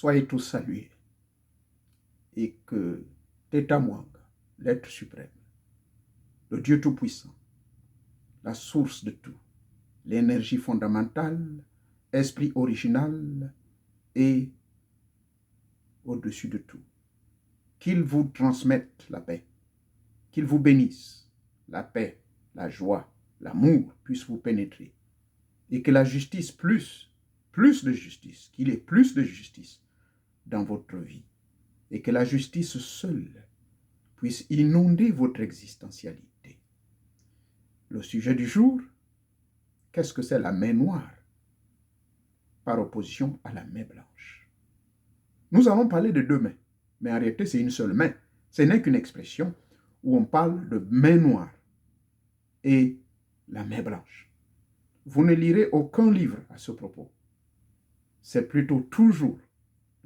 Soyez tous salués et que Teta Mwanga, l'être suprême, le Dieu Tout-Puissant, la source de tout, l'énergie fondamentale, esprit original et au-dessus de tout, qu'il vous transmette la paix, qu'il vous bénisse, la paix, la joie, l'amour puissent vous pénétrer et que la justice plus de justice, qu'il y ait plus de justice dans votre vie et que la justice seule puisse inonder votre existentialité. Le sujet du jour, qu'est-ce que c'est la main noire par opposition à la main blanche? Nous allons parler de deux mains, mais en réalité c'est une seule main. Ce n'est qu'une expression où on parle de main noire et la main blanche. Vous ne lirez aucun livre à ce propos. C'est plutôt toujours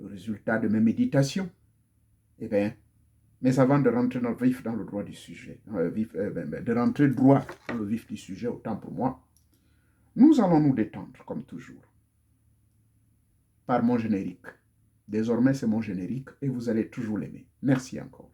le résultat de mes méditations. Eh bien, mais avant de rentrer dans le droit du sujet, de rentrer droit dans le vif du sujet, autant pour moi, nous allons nous détendre, comme toujours, par mon générique. Désormais, c'est mon générique et vous allez toujours l'aimer. Merci encore.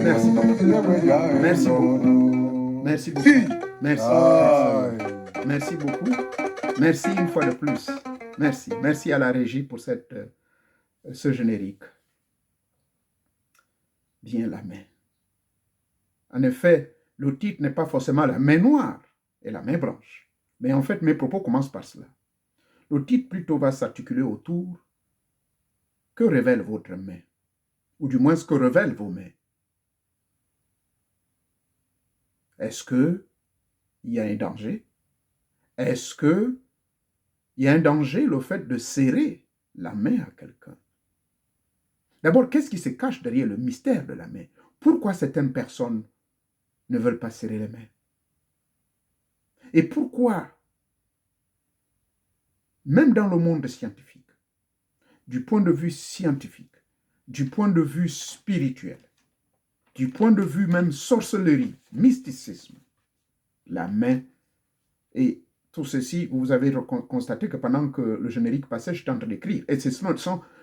Merci beaucoup. Merci beaucoup. Merci beaucoup. Merci une fois de plus. Merci à la régie pour ce générique. bien la main. En effet, le titre n'est pas forcément la main noire et la main blanche. Mais en fait, mes propos commencent par cela. Le titre plutôt va s'articuler autour que révèle votre main, ou du moins ce que révèlent vos mains. Est-ce qu'il y a un danger? Est-ce qu'il y a un danger le fait de serrer la main à quelqu'un? D'abord, qu'est-ce qui se cache derrière le mystère de la main? Pourquoi certaines personnes ne veulent pas serrer les mains? Et pourquoi, même dans le monde scientifique, du point de vue scientifique, du point de vue spirituel, du point de vue même sorcellerie, mysticisme, la main, et tout ceci, vous avez constaté que pendant que le générique passait, j'étais en train d'écrire, et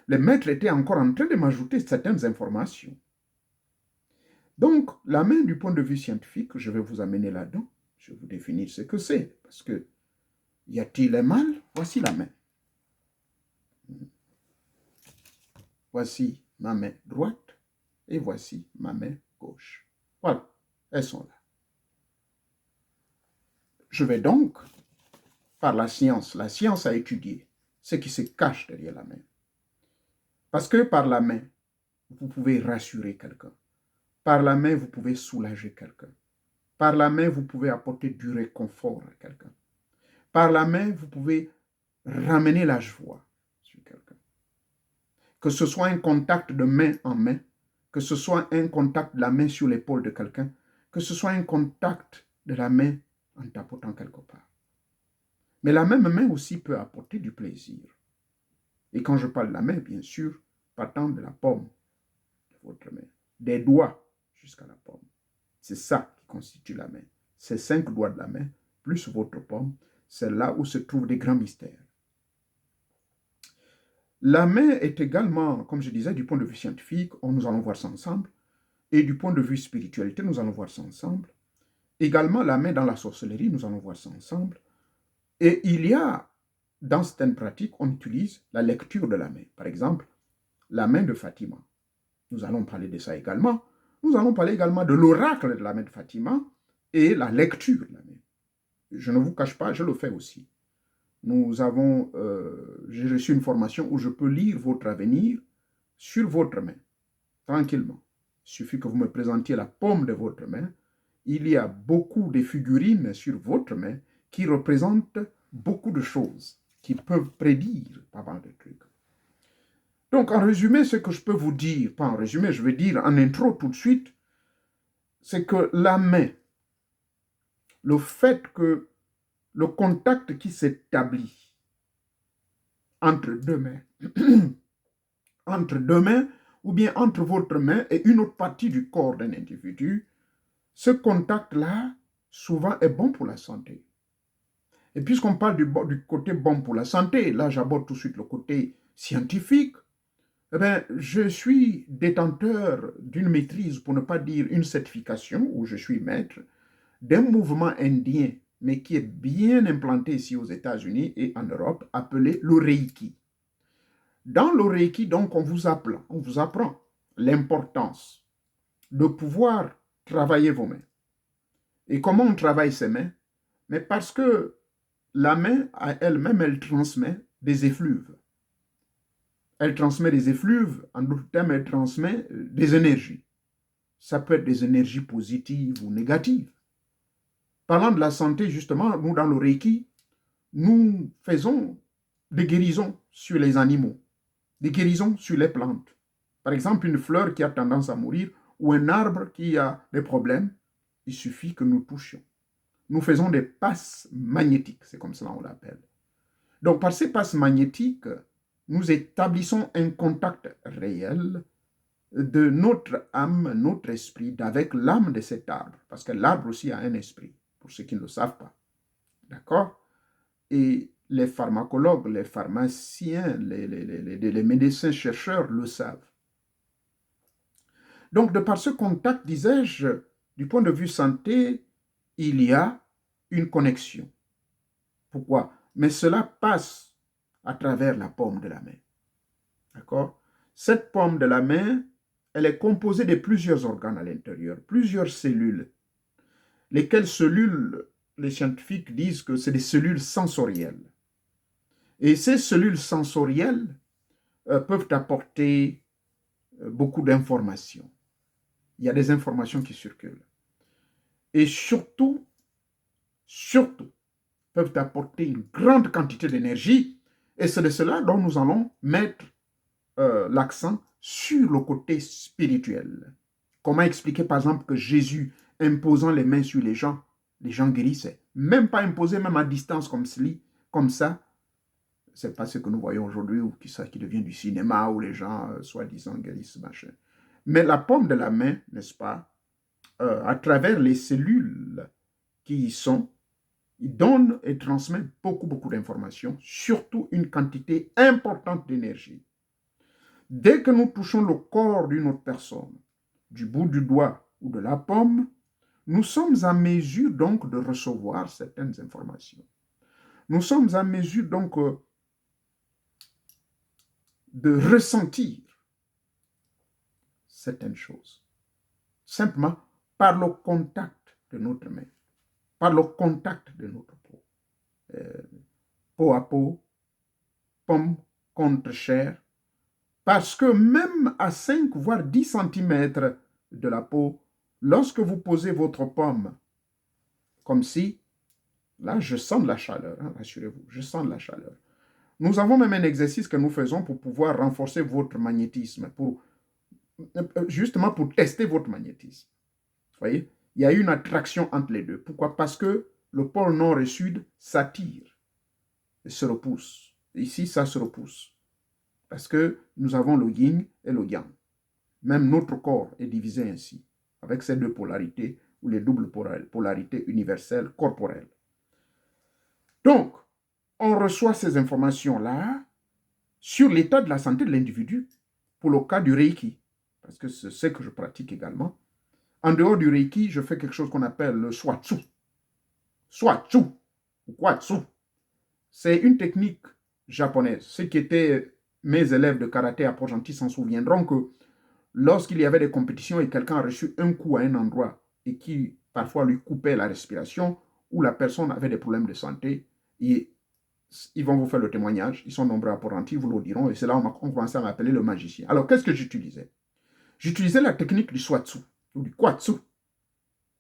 les maîtres étaient encore en train de m'ajouter certaines informations. Donc, la main du point de vue scientifique, je vais vous amener là-dedans, je vais vous définir ce que c'est, parce que y a-t-il un mal? Voici la main. Voici ma main droite et voici ma main gauche. Voilà, elles sont là. Je vais donc, par la science a étudié ce qui se cache derrière la main. Parce que par la main, vous pouvez rassurer quelqu'un. Par la main, vous pouvez soulager quelqu'un. Par la main, vous pouvez apporter du réconfort à quelqu'un. Par la main, vous pouvez ramener la joie sur quelqu'un. Que ce soit un contact de main en main, que ce soit un contact de la main sur l'épaule de quelqu'un, que ce soit un contact de la main en tapotant quelque part. Mais la même main aussi peut apporter du plaisir. Et quand je parle de la main, bien sûr, partant de la paume de votre main, des doigts jusqu'à la paume. C'est ça qui constitue la main. Ces 5 doigts de la main, plus votre paume, c'est là où se trouvent des grands mystères. La main est également, comme je disais, du point de vue scientifique, nous allons voir ça ensemble, et du point de vue spiritualité, nous allons voir ça ensemble. Également, la main dans la sorcellerie, nous allons voir ça ensemble. Et il y a, dans certaines pratiques, on utilise la lecture de la main. Par exemple, la main de Fatima. Nous allons parler de ça également. Nous allons parler également de l'oracle de la main de Fatima et la lecture de la main. Je ne vous cache pas, je le fais aussi. J'ai reçu une formation où je peux lire votre avenir sur votre main, tranquillement. Il suffit que vous me présentiez la paume de votre main. Il y a beaucoup de figurines sur votre main qui représentent beaucoup de choses, qui peuvent prédire pas mal de trucs. Donc, en résumé, ce que je peux vous dire, pas en résumé, je vais dire en intro tout de suite, c'est que la main, le fait que le contact qui s'établit entre deux mains, entre deux mains, ou bien entre votre main et une autre partie du corps d'un individu, ce contact-là, souvent, est bon pour la santé. Et puisqu'on parle du côté bon pour la santé, là j'aborde tout de suite le côté scientifique, eh bien, je suis détenteur d'une maîtrise, pour ne pas dire une certification, où je suis maître, d'un mouvement indien, mais qui est bien implanté ici aux États-Unis et en Europe, appelé le Reiki. Dans le Reiki, donc, on vous apprend l'importance de pouvoir travailler vos mains. Et comment on travaille ses mains? Mais parce que la main, à elle-même, elle transmet des effluves. Elle transmet des effluves, en d'autres termes, elle transmet des énergies. Ça peut être des énergies positives ou négatives. Parlant de la santé, justement, nous, dans le Reiki, nous faisons des guérisons sur les animaux, des guérisons sur les plantes. Par exemple, une fleur qui a tendance à mourir ou un arbre qui a des problèmes, il suffit que nous touchions. Nous faisons des passes magnétiques, c'est comme cela on l'appelle. Donc, par ces passes magnétiques, nous établissons un contact réel de notre âme, notre esprit, avec l'âme de cet arbre. Parce que l'arbre aussi a un esprit, pour ceux qui ne le savent pas. D'accord? Et les pharmacologues, les pharmaciens, les médecins chercheurs le savent. Donc, de par ce contact, disais-je, du point de vue santé, il y a une connexion. Pourquoi? Mais cela passe à travers la paume de la main. D'accord? Cette paume de la main, elle est composée de plusieurs organes à l'intérieur, plusieurs cellules, lesquelles cellules, les scientifiques disent que c'est des cellules sensorielles. Et ces cellules sensorielles peuvent apporter beaucoup d'informations. Il y a des informations qui circulent. Et surtout, peuvent apporter une grande quantité d'énergie. Et c'est de cela dont nous allons mettre l'accent sur le côté spirituel. Comment expliquer par exemple que Jésus, imposant les mains sur les gens guérissaient. Même pas imposer, même à distance comme ça. C'est pas ce que nous voyons aujourd'hui, ou qui devient du cinéma, où les gens, soi-disant, guérissent, machin. Mais la paume de la main, n'est-ce pas, à travers les cellules qui y sont, il donne et transmet beaucoup d'informations, surtout une quantité importante d'énergie. Dès que nous touchons le corps d'une autre personne, du bout du doigt ou de la paume, nous sommes en mesure donc de recevoir certaines informations. Nous sommes en mesure donc de ressentir certaines choses, simplement par le contact de notre main, par le contact de notre peau. Peau à peau, paume contre chair, parce que même à 5 voire 10 cm de la peau, lorsque vous posez votre paume, comme si, là je sens de la chaleur, hein, rassurez-vous, je sens de la chaleur. Nous avons même un exercice que nous faisons pour pouvoir renforcer votre magnétisme, justement pour tester votre magnétisme. Vous voyez, il y a une attraction entre les deux. Pourquoi? Parce que le pôle nord et sud s'attirent et se repoussent. Ici, ça se repousse. Parce que nous avons le yin et le yang. Même notre corps est divisé ainsi, avec ces deux polarités, ou les doubles polarités universelles corporelles. Donc, on reçoit ces informations-là sur l'état de la santé de l'individu, pour le cas du Reiki, parce que c'est ce que je pratique également. En dehors du Reiki, je fais quelque chose qu'on appelle le Swatsu. Swatsu, ou Kwatsu. C'est une technique japonaise. Ceux qui étaient mes élèves de karaté à Port-Gentil s'en souviendront que lorsqu'il y avait des compétitions et quelqu'un a reçu un coup à un endroit et qui parfois lui coupait la respiration, ou la personne avait des problèmes de santé, ils vont vous faire le témoignage, ils sont nombreux à Port-Gentil, vous le diront, et c'est là qu'on commençait à m'appeler le magicien. Alors, qu'est-ce que j'utilisais? J'utilisais la technique du Swatsu, ou du Kwatsu,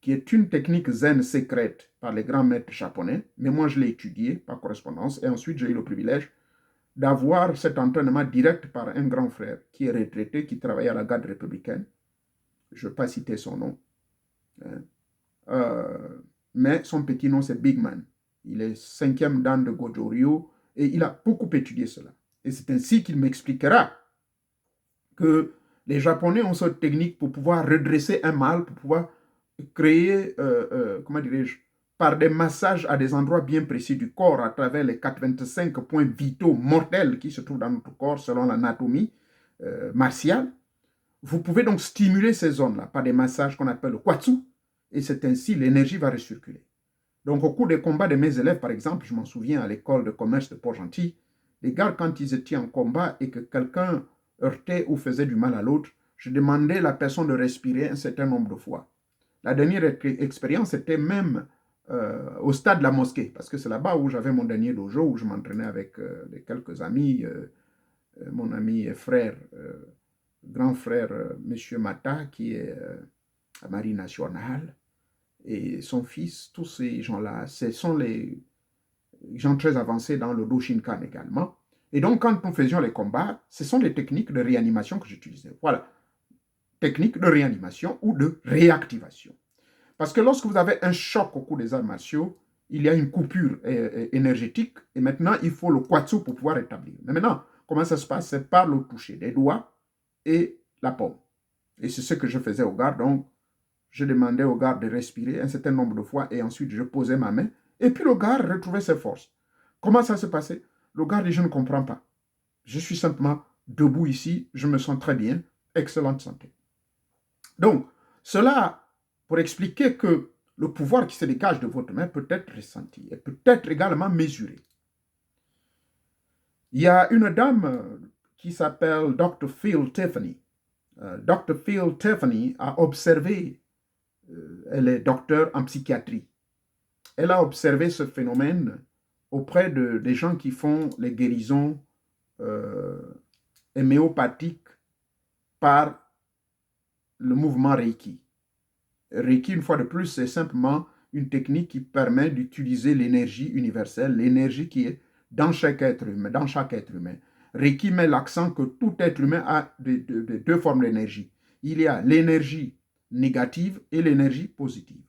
qui est une technique zen secrète par les grands maîtres japonais, mais moi je l'ai étudiée par correspondance, et ensuite j'ai eu le privilège d'avoir cet entraînement direct par un grand frère qui est retraité, qui travaillait à la garde républicaine. Je ne vais pas citer son nom. Mais son petit nom, c'est Big Man. Il est 5e dan de Gojo-Ryu et il a beaucoup étudié cela. Et c'est ainsi qu'il m'expliquera que les Japonais ont cette technique pour pouvoir redresser un mal, pour pouvoir créer, comment dirais-je, par des massages à des endroits bien précis du corps à travers les 85 points vitaux mortels qui se trouvent dans notre corps selon l'anatomie martiale. Vous pouvez donc stimuler ces zones-là par des massages qu'on appelle le Kwatsu, et c'est ainsi l'énergie va recirculer. Donc au cours des combats de mes élèves, par exemple, je m'en souviens à l'école de commerce de Port-Gentil, les gars, quand ils étaient en combat et que quelqu'un heurtait ou faisait du mal à l'autre, je demandais à la personne de respirer un certain nombre de fois. La dernière expérience était même au stade de la mosquée, parce que c'est là-bas où j'avais mon dernier dojo, où je m'entraînais avec quelques amis, mon ami et frère, grand frère, M. Mata, qui est à Marine nationale, et son fils, tous ces gens-là, ce sont les gens très avancés dans le Doshinkan également. Et donc, quand nous faisions les combats, ce sont les techniques de réanimation que j'utilisais. Voilà, techniques de réanimation ou de réactivation. Parce que lorsque vous avez un choc au cours des arts martiaux, il y a une coupure énergétique et maintenant, il faut le Kwatsu pour pouvoir rétablir. Mais maintenant, comment ça se passe? C'est par le toucher des doigts et la paume. Et c'est ce que je faisais au garde. Donc, je demandais au garde de respirer un certain nombre de fois et ensuite, je posais ma main. Et puis, le garde retrouvait ses forces. Comment ça se passait? Le garde dit, je ne comprends pas. Je suis simplement debout ici, je me sens très bien, excellente santé. Donc, cela pour expliquer que le pouvoir qui se dégage de votre main peut être ressenti et peut être également mesuré. Il y a une dame qui s'appelle Dr. Phil Tiffany. Dr. Phil Tiffany a observé, elle est docteur en psychiatrie, elle a observé ce phénomène auprès des gens qui font les guérisons homéopathiques par le mouvement Reiki. Reiki, une fois de plus, c'est simplement une technique qui permet d'utiliser l'énergie universelle, l'énergie qui est dans chaque être humain, Reiki met l'accent que tout être humain a deux formes d'énergie. Il y a l'énergie négative et l'énergie positive.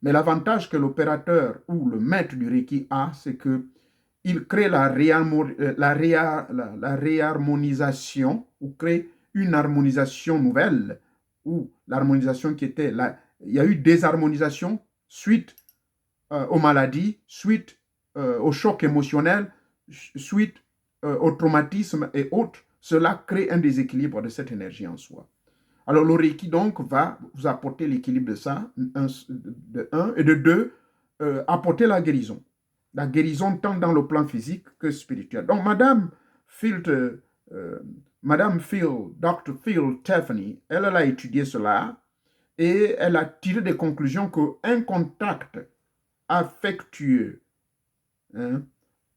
Mais l'avantage que l'opérateur ou le maître du Reiki a, c'est qu'il crée la réharmonisation ou crée une harmonisation nouvelle, ou l'harmonisation qui était là. Il y a eu désharmonisation suite aux maladies, suite au choc émotionnel, suite au traumatisme et autres. Cela crée un déséquilibre de cette énergie en soi. Alors le Reiki donc va vous apporter l'équilibre de ça, de un, et de deux, apporter la guérison. La guérison tant dans le plan physique que spirituel. Donc Madame Phil, Dr. Phil Tiffany, elle a étudié cela et elle a tiré des conclusions qu'un contact affectueux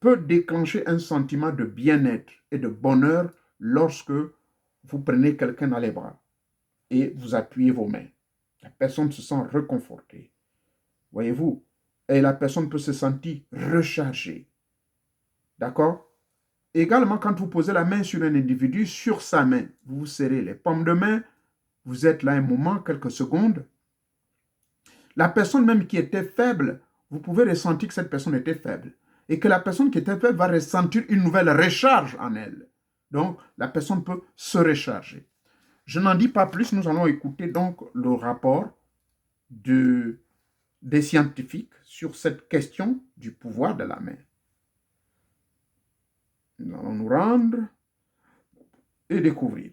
peut déclencher un sentiment de bien-être et de bonheur lorsque vous prenez quelqu'un dans les bras et vous appuyez vos mains. La personne se sent réconfortée. Voyez-vous? Et la personne peut se sentir rechargée. D'accord? Également, quand vous posez la main sur un individu, sur sa main, vous vous serrez les paumes de main, vous êtes là un moment, quelques secondes. La personne même qui était faible, vous pouvez ressentir que cette personne était faible. Et que la personne qui était faible va ressentir une nouvelle recharge en elle. Donc, la personne peut se recharger. Je n'en dis pas plus, nous allons écouter donc le rapport des scientifiques sur cette question du pouvoir de la main. Nous allons nous rendre et découvrir.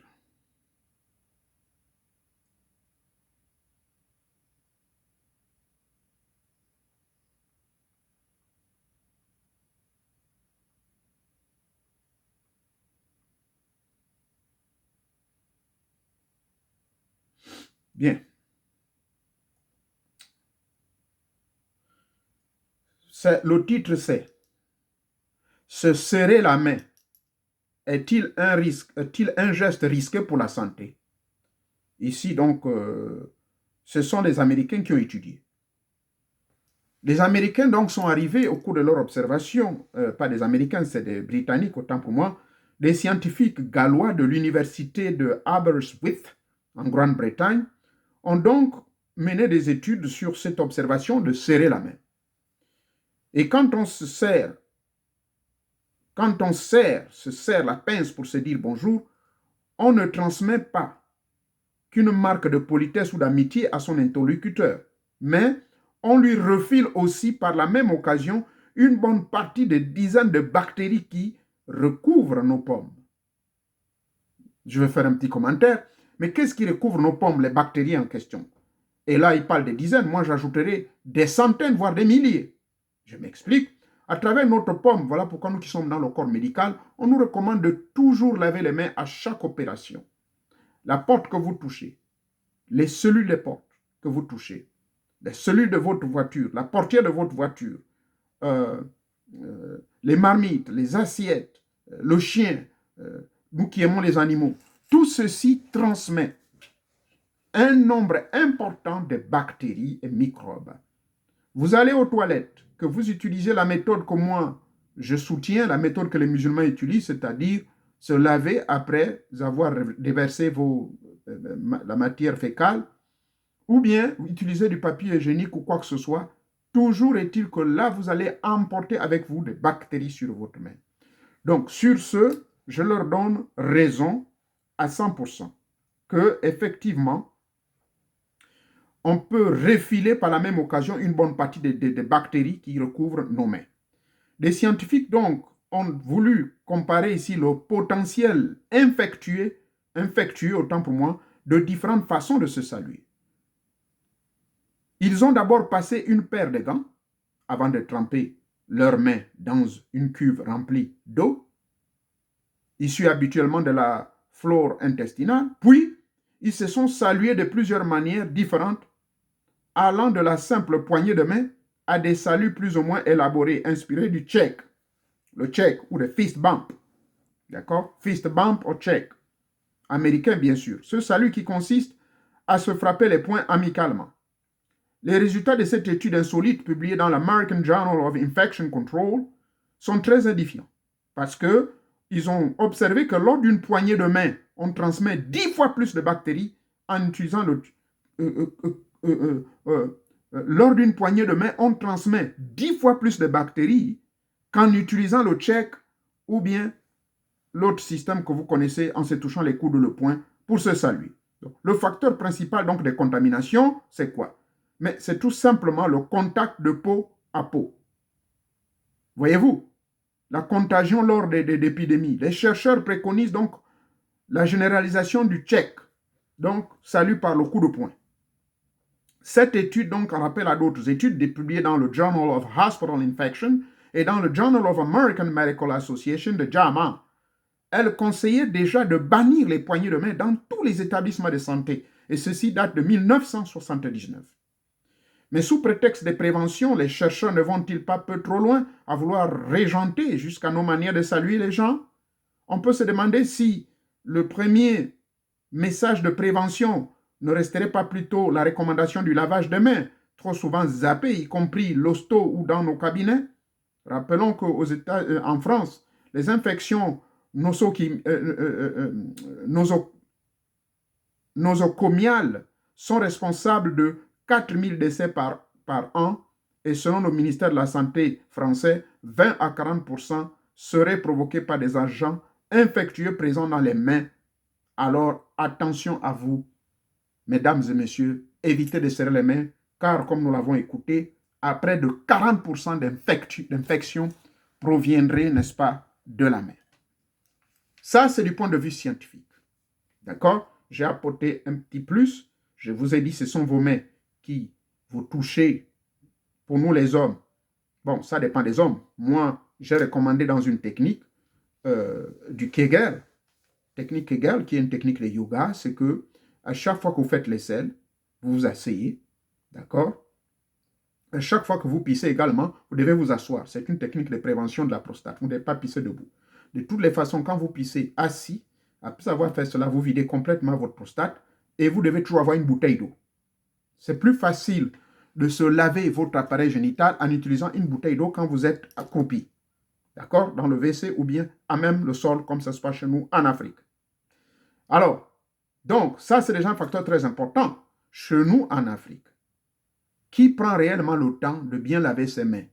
Bien. Le titre c'est « Se serrer la main est-il un geste risqué pour la santé ?» Ici, donc, ce sont les Américains qui ont étudié. Les Américains, donc, sont arrivés au cours de leur observation, pas des Américains, c'est des Britanniques, autant pour moi, des scientifiques gallois de l'université de Aberystwyth, en Grande-Bretagne, ont donc mené des études sur cette observation de serrer la main. Et quand on se serre la pince pour se dire bonjour, on ne transmet pas qu'une marque de politesse ou d'amitié à son interlocuteur, mais on lui refile aussi par la même occasion une bonne partie des dizaines de bactéries qui recouvrent nos pommes. Je vais faire un petit commentaire, mais qu'est-ce qui recouvre nos pommes, les bactéries en question? Et là, il parle des dizaines, moi j'ajouterai des centaines, voire des milliers. Je m'explique. À travers notre pomme, voilà pourquoi nous qui sommes dans le corps médical, on nous recommande de toujours laver les mains à chaque opération. La porte que vous touchez, les cellules des portes que vous touchez, les cellules de votre voiture, la portière de votre voiture, les marmites, les assiettes, le chien, nous qui aimons les animaux, tout ceci transmet un nombre important de bactéries et microbes. Vous allez aux toilettes, que vous utilisez la méthode que moi je soutiens, la méthode que les musulmans utilisent, c'est-à-dire se laver après avoir déversé la matière fécale, ou bien utiliser du papier hygiénique ou quoi que ce soit. Toujours est-il que là, vous allez emporter avec vous des bactéries sur votre main. Donc, sur ce, je leur donne raison à 100% que, effectivement, on peut refiler par la même occasion une bonne partie des bactéries qui recouvrent nos mains. Les scientifiques, donc, ont voulu comparer ici le potentiel infectieux, autant pour moi, de différentes façons de se saluer. Ils ont d'abord passé une paire de gants avant de tremper leurs mains dans une cuve remplie d'eau, issue habituellement de la flore intestinale, puis ils se sont salués de plusieurs manières différentes, allant de la simple poignée de main à des saluts plus ou moins élaborés, inspirés du tchèque, le tchèque ou le fist bump. D'accord? Fist bump au tchèque. Américain, bien sûr. Ce salut qui consiste à se frapper les poings amicalement. Les résultats de cette étude insolite publiée dans l'American Journal of Infection Control sont très édifiants parce qu'ils ont observé que lors d'une poignée de main, on transmet 10 fois plus de bactéries en utilisant le... lors d'une poignée de main, on transmet 10 fois plus de bactéries qu'en utilisant le tchèque ou bien l'autre système que vous connaissez en se touchant les coudes ou le poing pour se saluer. Donc, le facteur principal donc des contaminations, c'est quoi? Mais c'est tout simplement le contact de peau à peau. Voyez-vous, la contagion lors des épidémies. Les chercheurs préconisent donc la généralisation du tchèque, donc salut par le coup de poing. Cette étude donc en rappelle à d'autres études publiées dans le Journal of Hospital Infection et dans le Journal of American Medical Association de JAMA. Elle conseillait déjà de bannir les poignées de main dans tous les établissements de santé, et ceci date de 1979. Mais sous prétexte de prévention, les chercheurs ne vont-ils pas peu trop loin à vouloir régenter jusqu'à nos manières de saluer les gens? On peut se demander si le premier message de prévention ne resterait pas plutôt la recommandation du lavage des mains, trop souvent zappé, y compris l'hosto ou dans nos cabinets. Rappelons qu'en France, les infections nosocomiales sont responsables de 4000 décès par an et selon le ministère de la Santé français, 20 à 40% seraient provoqués par des agents infectieux présents dans les mains. Alors, attention à vous, mesdames et messieurs, évitez de serrer les mains, car comme nous l'avons écouté, à près de 40% d'infections proviendraient, n'est-ce pas, de la main. Ça, c'est du point de vue scientifique. D'accord? J'ai apporté un petit plus. Je vous ai dit, ce sont vos mains qui vous touchez. Pour nous, les hommes, bon, ça dépend des hommes. Moi, j'ai recommandé dans une technique du Kegel, technique Kegel, qui est une technique de yoga, c'est que à chaque fois que vous faites l'aisselle, vous vous asseyez, d'accord? À chaque fois que vous pissez également, vous devez vous asseoir. C'est une technique de prévention de la prostate. Vous ne devez pas pisser debout. De toutes les façons, quand vous pissez assis, après avoir fait cela, vous videz complètement votre prostate et vous devez toujours avoir une bouteille d'eau. C'est plus facile de se laver votre appareil génital en utilisant une bouteille d'eau quand vous êtes accroupi. D'accord? Dans le WC ou bien à même le sol, comme ça se passe chez nous en Afrique. Alors, donc, ça, c'est déjà un facteur très important chez nous en Afrique. Qui prend réellement le temps de bien laver ses mains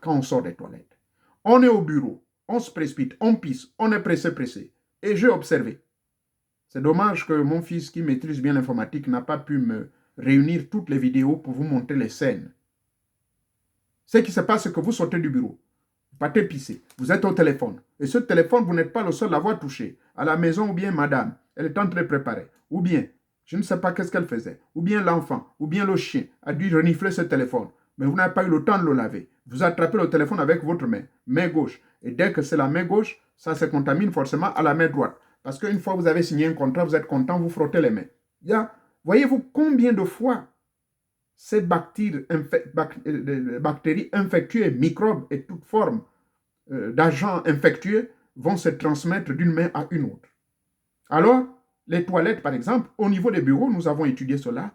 quand on sort des toilettes? On est au bureau, on se précipite, on pisse, on est pressé. Et j'ai observé. C'est dommage que mon fils qui maîtrise bien l'informatique n'a pas pu me réunir toutes les vidéos pour vous montrer les scènes. Ce qui se passe, c'est que vous sortez du bureau, vous partez pisser, vous êtes au téléphone. Et ce téléphone, vous n'êtes pas le seul à l'avoir touché. À la maison, ou bien madame, elle est en train de préparer. Ou bien, je ne sais pas qu'est-ce qu'elle faisait. Ou bien l'enfant, ou bien le chien a dû renifler ce téléphone. Mais vous n'avez pas eu le temps de le laver. Vous attrapez le téléphone avec votre main gauche. Et dès que c'est la main gauche, ça se contamine forcément à la main droite. Parce qu'une fois que vous avez signé un contrat, vous êtes content, vous frottez les mains. Voyez-vous combien de fois ces bactéries infectieuses, microbes et toutes formes d'agents infectieux vont se transmettre d'une main à une autre. Alors, les toilettes, par exemple, au niveau des bureaux, nous avons étudié cela.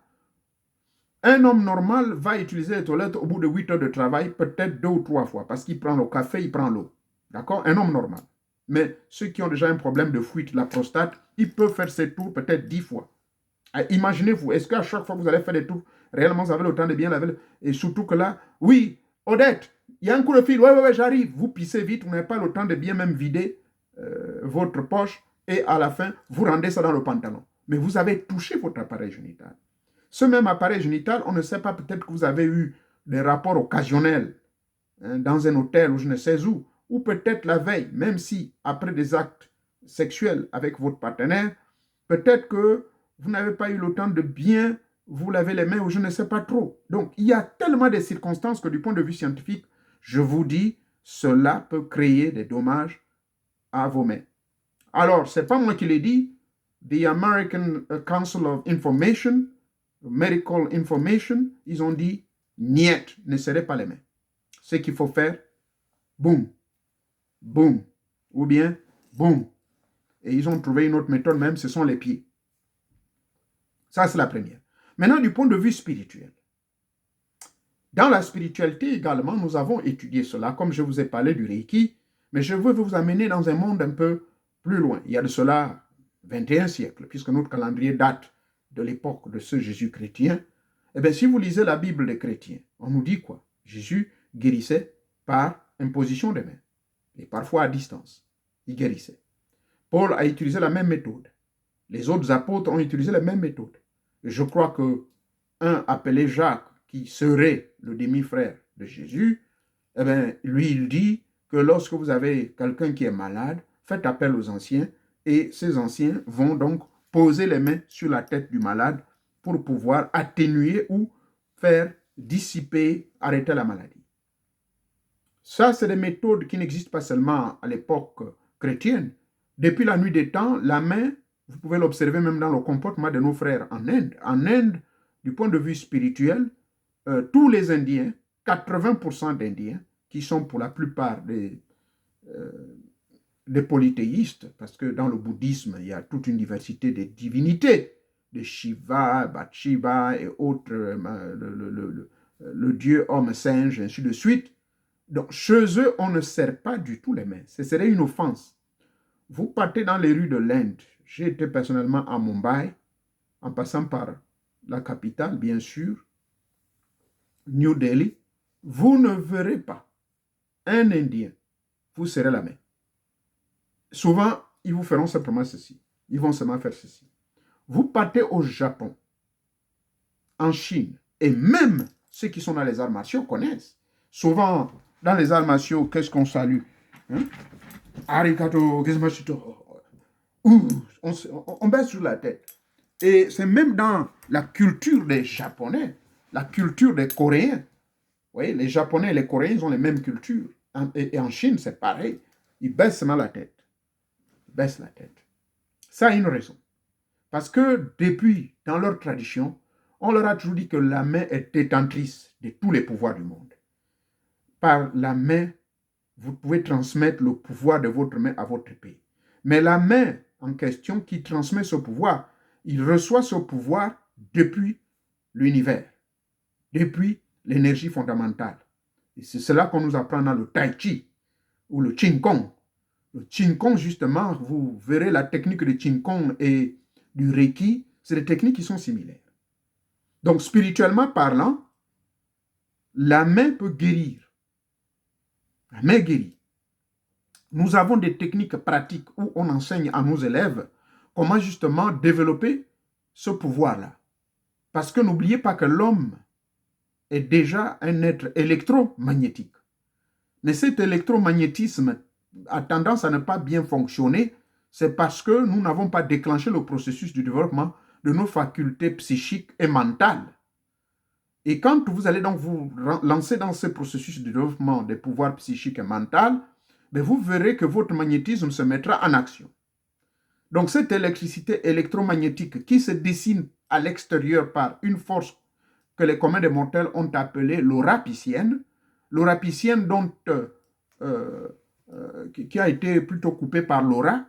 Un homme normal va utiliser les toilettes au bout de 8 heures de travail, peut-être 2 ou 3 fois, parce qu'il prend le café, il prend l'eau. D'accord? Un homme normal. Mais ceux qui ont déjà un problème de fuite, la prostate, ils peuvent faire ces tours peut-être 10 fois. Imaginez-vous, est-ce qu'à chaque fois que vous allez faire des tours, réellement vous avez le temps de bien laver? Et surtout que là, oui, Odette, il y a un coup de fil, ouais, j'arrive. Vous pissez vite, vous n'avez pas le temps de bien même vider votre poche et à la fin, vous rendez ça dans le pantalon. Mais vous avez touché votre appareil génital. Ce même appareil génital, on ne sait pas, peut-être que vous avez eu des rapports occasionnels dans un hôtel ou je ne sais où, ou peut-être la veille, même si après des actes sexuels avec votre partenaire, peut-être que vous n'avez pas eu le temps de bien vous laver les mains ou je ne sais pas trop. Donc, il y a tellement de circonstances que du point de vue scientifique, je vous dis, cela peut créer des dommages à vos mains. Alors, ce n'est pas moi qui l'ai dit. the American Council of Information, Medical Information, ils ont dit, niet, ne serrez pas les mains. Ce qu'il faut faire, boum, boum, ou bien boum. Et ils ont trouvé une autre méthode, même ce sont les pieds. Ça, c'est la première. Maintenant, du point de vue spirituel. Dans la spiritualité également, nous avons étudié cela, comme je vous ai parlé du Reiki, mais je veux vous amener dans un monde un peu plus loin. Il y a de cela 21 siècles, puisque notre calendrier date de l'époque de ce Jésus chrétien. Eh bien, si vous lisez la Bible des chrétiens, on nous dit quoi? Jésus guérissait par imposition des mains, et parfois à distance. Il guérissait. Paul a utilisé la même méthode. Les autres apôtres ont utilisé la même méthode. Et je crois que un appelé Jacques, qui serait le demi-frère de Jésus, eh bien, lui, il dit que lorsque vous avez quelqu'un qui est malade, faites appel aux anciens, et ces anciens vont donc poser les mains sur la tête du malade pour pouvoir atténuer ou faire dissiper, arrêter la maladie. Ça, c'est des méthodes qui n'existent pas seulement à l'époque chrétienne. Depuis la nuit des temps, la main, vous pouvez l'observer même dans le comportement de nos frères en Inde. En Inde, du point de vue spirituel, tous les Indiens, 80% d'Indiens, qui sont pour la plupart des polythéistes, parce que dans le bouddhisme, il y a toute une diversité de divinités, de Shiva, Bathsheba et autres, le dieu homme-singe, ainsi de suite. Donc, chez eux, on ne serre pas du tout les mains. Ce serait une offense. Vous partez dans les rues de l'Inde. J'ai été personnellement à Mumbai, en passant par la capitale, bien sûr, New Delhi. Vous ne verrez pas un Indien vous serrer la main. Souvent, ils vous feront simplement ceci. Ils vont seulement faire ceci. Vous partez au Japon, en Chine, et même ceux qui sont dans les arts martiaux connaissent. Souvent, dans les arts martiaux, qu'est-ce qu'on salue? Arigato, gizmashito. On baisse sur la tête. Et c'est même dans la culture des Japonais, la culture des Coréens. Vous voyez, les Japonais et les Coréens, ils ont les mêmes cultures. Et en Chine, c'est pareil. Ils baissent seulement la tête. Ils baissent la tête. Ça a une raison. Parce que depuis, dans leur tradition, on leur a toujours dit que la main est détentrice de tous les pouvoirs du monde. Par la main, vous pouvez transmettre le pouvoir de votre main à votre pays. Mais la main en question qui transmet ce pouvoir, il reçoit ce pouvoir depuis l'univers, depuis l'énergie fondamentale. Et c'est cela qu'on nous apprend dans le Tai Chi ou le Qigong. Le Qigong, justement, vous verrez la technique de Qigong et du Reiki, c'est des techniques qui sont similaires. Donc, spirituellement parlant, la main peut guérir. La main guérit. Nous avons des techniques pratiques où on enseigne à nos élèves comment justement développer ce pouvoir-là. Parce que n'oubliez pas que l'homme est déjà un être électromagnétique. Mais cet électromagnétisme a tendance à ne pas bien fonctionner, c'est parce que nous n'avons pas déclenché le processus du développement de nos facultés psychiques et mentales. Et quand vous allez donc vous lancer dans ce processus de développement des pouvoirs psychiques et mentaux, ben vous verrez que votre magnétisme se mettra en action. Donc cette électricité électromagnétique qui se dessine à l'extérieur par une force que les communs des mortels ont appelée l'aura piscienne dont, qui a été plutôt coupée par l'aura,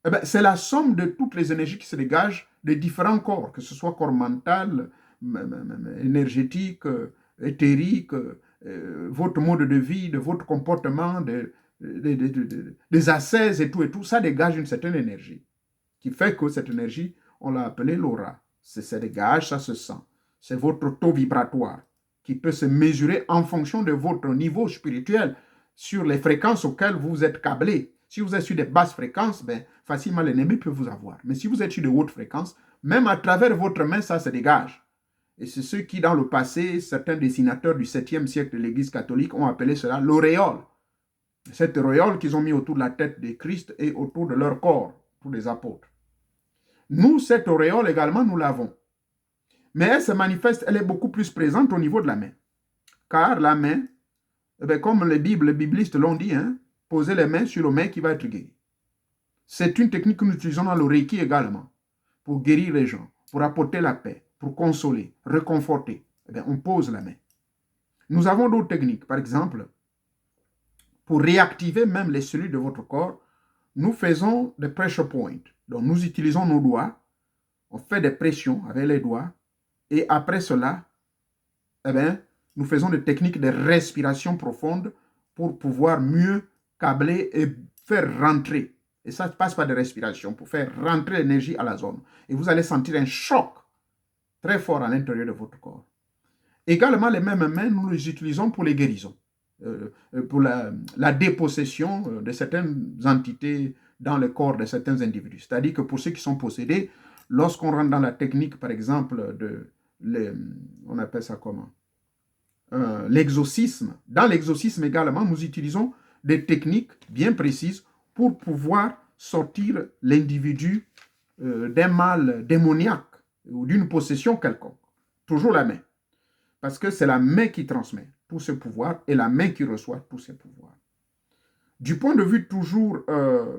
eh ben, c'est la somme de toutes les énergies qui se dégagent des différents corps, que ce soit corps mental, énergétique, éthérique, votre mode de vie, de votre comportement, des ascèses et tout, ça dégage une certaine énergie, qui fait que cette énergie, on l'a appelée l'aura. Ça dégage, ça se sent. C'est votre taux vibratoire qui peut se mesurer en fonction de votre niveau spirituel sur les fréquences auxquelles vous êtes câblé. Si vous êtes sur des basses fréquences, ben, facilement l'ennemi peut vous avoir. Mais si vous êtes sur de hautes fréquences, même à travers votre main, ça se dégage. Et c'est ce qui, dans le passé, certains dessinateurs du 7e siècle de l'Église catholique ont appelé cela l'auréole. Cette auréole qu'ils ont mis autour de la tête de Christ et autour de leur corps, pour les apôtres. Nous, cette auréole également, nous l'avons. Mais elle se manifeste, elle est beaucoup plus présente au niveau de la main. Car la main, eh bien, comme les biblistes l'ont dit, poser les mains sur le main qui va être guéri. C'est une technique que nous utilisons dans le Reiki également. pour guérir les gens, pour apporter la paix, pour consoler, réconforter, eh bien, on pose la main. Nous avons d'autres techniques. Par exemple, pour réactiver même les cellules de votre corps, nous faisons des pressure points. Donc, nous utilisons nos doigts, on fait des pressions avec les doigts, et après cela, eh bien, nous faisons des techniques de respiration profonde pour pouvoir mieux câbler et faire rentrer. Et ça passe par des respirations pour faire rentrer l'énergie à la zone. Et vous allez sentir un choc très fort à l'intérieur de votre corps. Également, les mêmes mains, nous les utilisons pour les guérisons, pour la dépossession de certaines entités dans le corps de certains individus. C'est-à-dire que pour ceux qui sont possédés, lorsqu'on rentre dans la technique, par exemple, on appelle ça comment? L'exorcisme. Dans l'exorcisme également, nous utilisons des techniques bien précises pour pouvoir sortir l'individu d'un mal démoniaque ou d'une possession quelconque. Toujours la main. Parce que c'est la main qui transmet tous ces pouvoirs et la main qui reçoit tous ces pouvoirs. Du point de vue toujours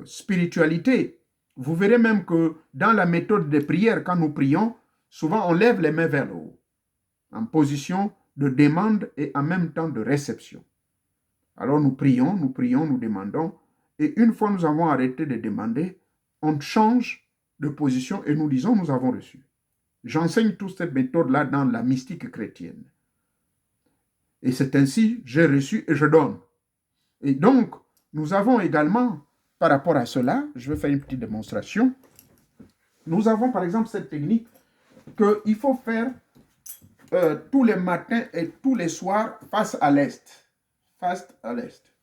spiritualité, vous verrez même que dans la méthode de prière, quand nous prions, souvent on lève les mains vers le haut, en position de demande et en même temps de réception. Alors nous prions, nous demandons, et une fois nous avons arrêté de demander, on change de position et nous disons nous avons reçu. J'enseigne toute cette méthode-là dans la mystique chrétienne. Et c'est ainsi, j'ai reçu et je donne. Et donc, nous avons également, par rapport à cela, je vais faire une petite démonstration. Nous avons par exemple cette technique qu'il faut faire tous les matins et tous les soirs face à l'est. Face à l'est.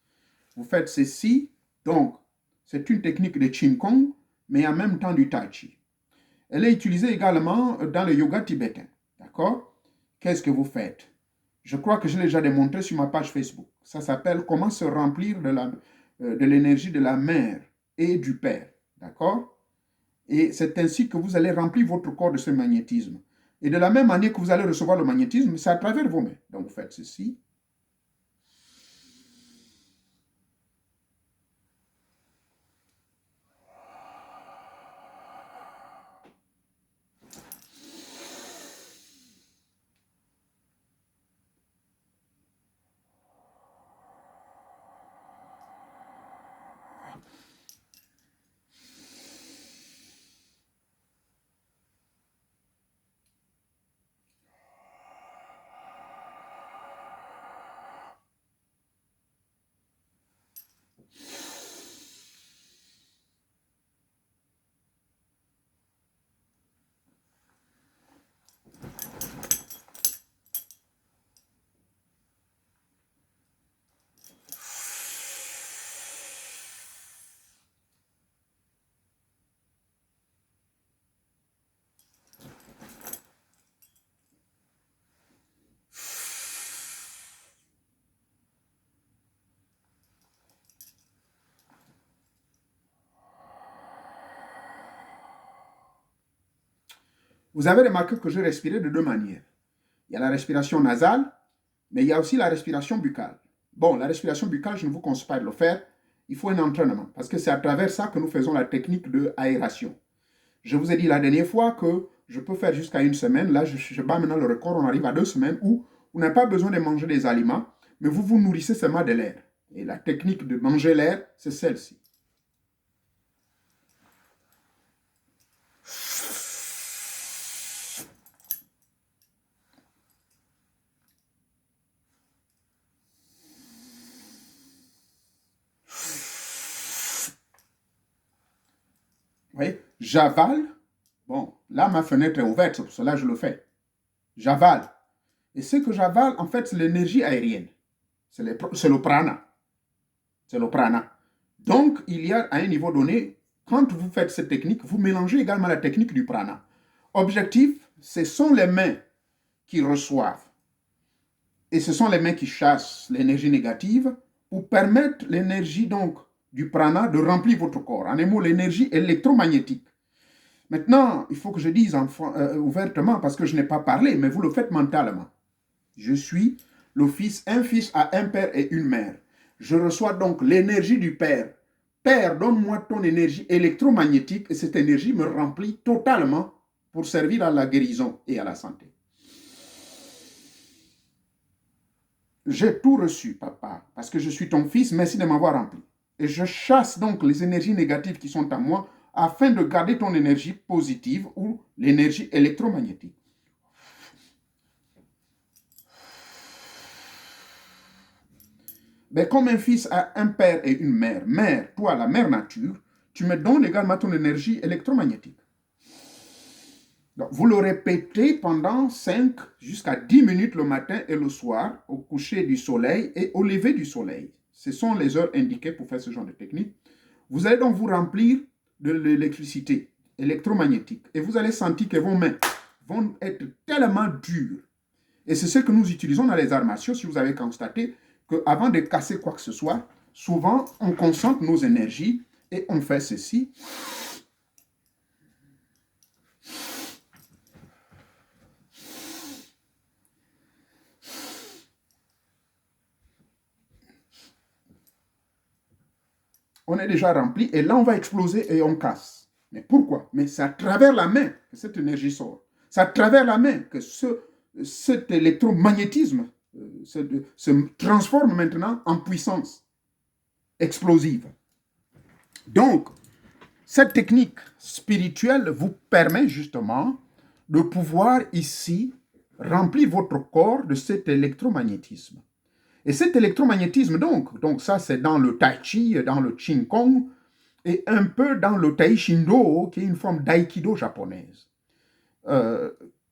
Vous faites ceci, donc c'est une technique de Qigong, mais en même temps du Tai Chi. Elle est utilisée également dans le yoga tibétain. D'accord? Qu'est-ce que vous faites? Je crois que je l'ai déjà démontré sur ma page Facebook. Ça s'appelle comment se remplir de l'énergie de la mère et du père. D'accord? Et c'est ainsi que vous allez remplir votre corps de ce magnétisme. Et de la même manière que vous allez recevoir le magnétisme, c'est à travers vos mains. Donc vous faites ceci. Vous avez remarqué que je respirais de deux manières. Il y a la respiration nasale, mais il y a aussi la respiration buccale. Bon, la respiration buccale, je ne vous conseille pas de le faire. Il faut un entraînement, parce que c'est à travers ça que nous faisons la technique de aération. Je vous ai dit la dernière fois que je peux faire jusqu'à une semaine. Là, je bats maintenant le record. On arrive à 2 semaines où vous n'avez pas besoin de manger des aliments, mais vous vous nourrissez seulement de l'air. Et la technique de manger l'air, c'est celle-ci. Vous voyez, j'avale. Bon, là, ma fenêtre est ouverte, c'est pour cela que je le fais. J'avale. Et ce que j'avale, en fait, c'est l'énergie aérienne. C'est le prana. C'est le prana. Donc, il y a à un niveau donné, quand vous faites cette technique, vous mélangez également la technique du prana. Objectif, ce sont les mains qui reçoivent. Et ce sont les mains qui chassent l'énergie négative pour permettre l'énergie donc du prana de remplir votre corps. En un mot, l'énergie électromagnétique. Maintenant, il faut que je dise ouvertement, parce que je n'ai pas parlé, mais vous le faites mentalement. Je suis le fils, un fils a un père et une mère. Je reçois donc l'énergie du père Père, donne-moi ton énergie électromagnétique et cette énergie me remplit totalement pour servir à la guérison et à la santé. J'ai tout reçu, papa, parce que je suis ton fils, merci de m'avoir rempli. Et je chasse donc les énergies négatives qui sont à moi afin de garder ton énergie positive ou l'énergie électromagnétique. Mais comme un fils a un père et une mère, mère, toi, la mère nature, tu me donnes également ton énergie électromagnétique. Donc, vous le répétez pendant 5 jusqu'à 10 minutes le matin et le soir, au coucher du soleil et au lever du soleil. Ce sont les heures indiquées pour faire ce genre de technique. Vous allez donc vous remplir de l'électricité électromagnétique et vous allez sentir que vos mains vont être tellement dures. Et c'est ce que nous utilisons dans les arts martiaux, si vous avez constaté qu'avant de casser quoi que ce soit, souvent on concentre nos énergies et on fait ceci. On est déjà rempli et là on va exploser et on casse. Mais pourquoi? Mais c'est à travers la main que cette énergie sort. C'est à travers la main que cet électromagnétisme se transforme maintenant en puissance explosive. Donc, cette technique spirituelle vous permet justement de pouvoir ici remplir votre corps de cet électromagnétisme. Et cet électromagnétisme, donc ça c'est dans le Tai Chi, dans le Qing Kong, et un peu dans le Tai Shindo, qui est une forme d'aïkido japonaise.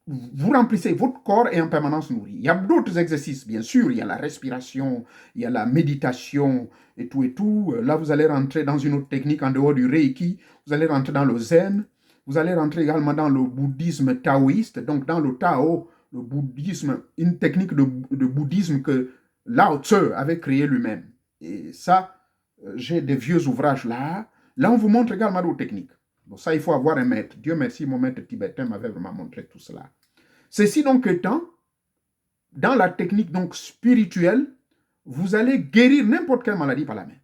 Vous remplissez, votre corps est en permanence nourri. Il y a d'autres exercices, bien sûr, il y a la respiration, il y a la méditation et tout et tout. Là, vous allez rentrer dans une autre technique en dehors du Reiki, vous allez rentrer dans le Zen, vous allez rentrer également dans le bouddhisme taoïste, donc dans le Tao, le bouddhisme, une technique de bouddhisme que Lao Tzu avait créé lui-même. Et ça, j'ai des vieux ouvrages là. Là, on vous montre également d'autres techniques. Bon, ça, il faut avoir un maître. Dieu merci, mon maître tibétain m'avait vraiment montré tout cela. Ceci donc étant, dans la technique donc spirituelle, vous allez guérir n'importe quelle maladie par la main.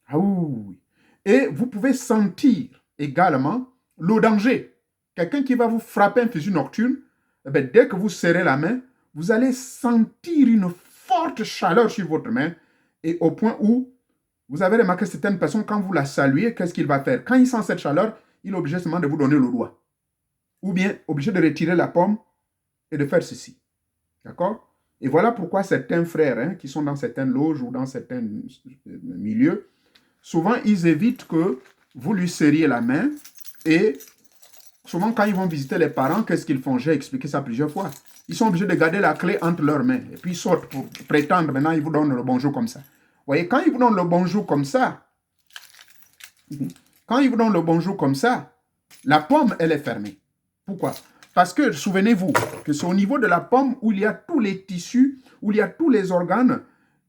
Ah oui. Et vous pouvez sentir également le danger. Quelqu'un qui va vous frapper un fusil nocturne, eh bien, dès que vous serrez la main, vous allez sentir une forte chaleur sur votre main et au point où vous avez remarqué certaines personnes, quand vous la saluez, qu'est-ce qu'il va faire? Quand il sent cette chaleur, il est obligé seulement de vous donner le doigt. Ou bien obligé de retirer la pomme et de faire ceci. D'accord? Et voilà pourquoi certains frères qui sont dans certaines loges ou dans certains milieux, souvent ils évitent que vous lui serriez la main et souvent quand ils vont visiter les parents, qu'est-ce qu'ils font? J'ai expliqué ça plusieurs fois. Ils sont obligés de garder la clé entre leurs mains et puis ils sortent pour prétendre, maintenant ils vous donnent le bonjour comme ça. Vous voyez, quand ils vous donnent le bonjour comme ça, la pomme, elle est fermée. Pourquoi? Parce que, souvenez-vous, que c'est au niveau de la pomme où il y a tous les tissus, où il y a tous les organes,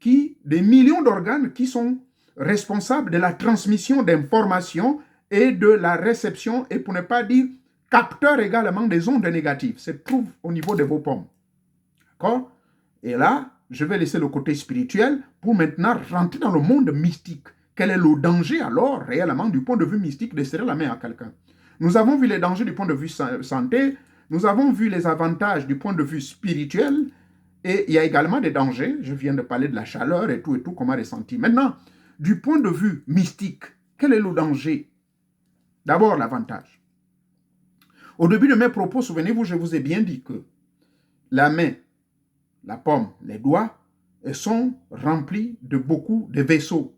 des millions d'organes qui sont responsables de la transmission d'informations et de la réception, et pour ne pas dire capteurs également des ondes négatives. Se trouve au niveau de vos pommes. D'accord? Et là, je vais laisser le côté spirituel pour maintenant rentrer dans le monde mystique. Quel est le danger alors, réellement, du point de vue mystique, de serrer la main à quelqu'un? Nous avons vu les dangers du point de vue santé, nous avons vu les avantages du point de vue spirituel, et il y a également des dangers. Je viens de parler de la chaleur et tout, comment ressentir. Maintenant, du point de vue mystique, quel est le danger? D'abord, l'avantage. Au début de mes propos, souvenez-vous, je vous ai bien dit que la main, la pomme, les doigts, sont remplis de beaucoup de vaisseaux.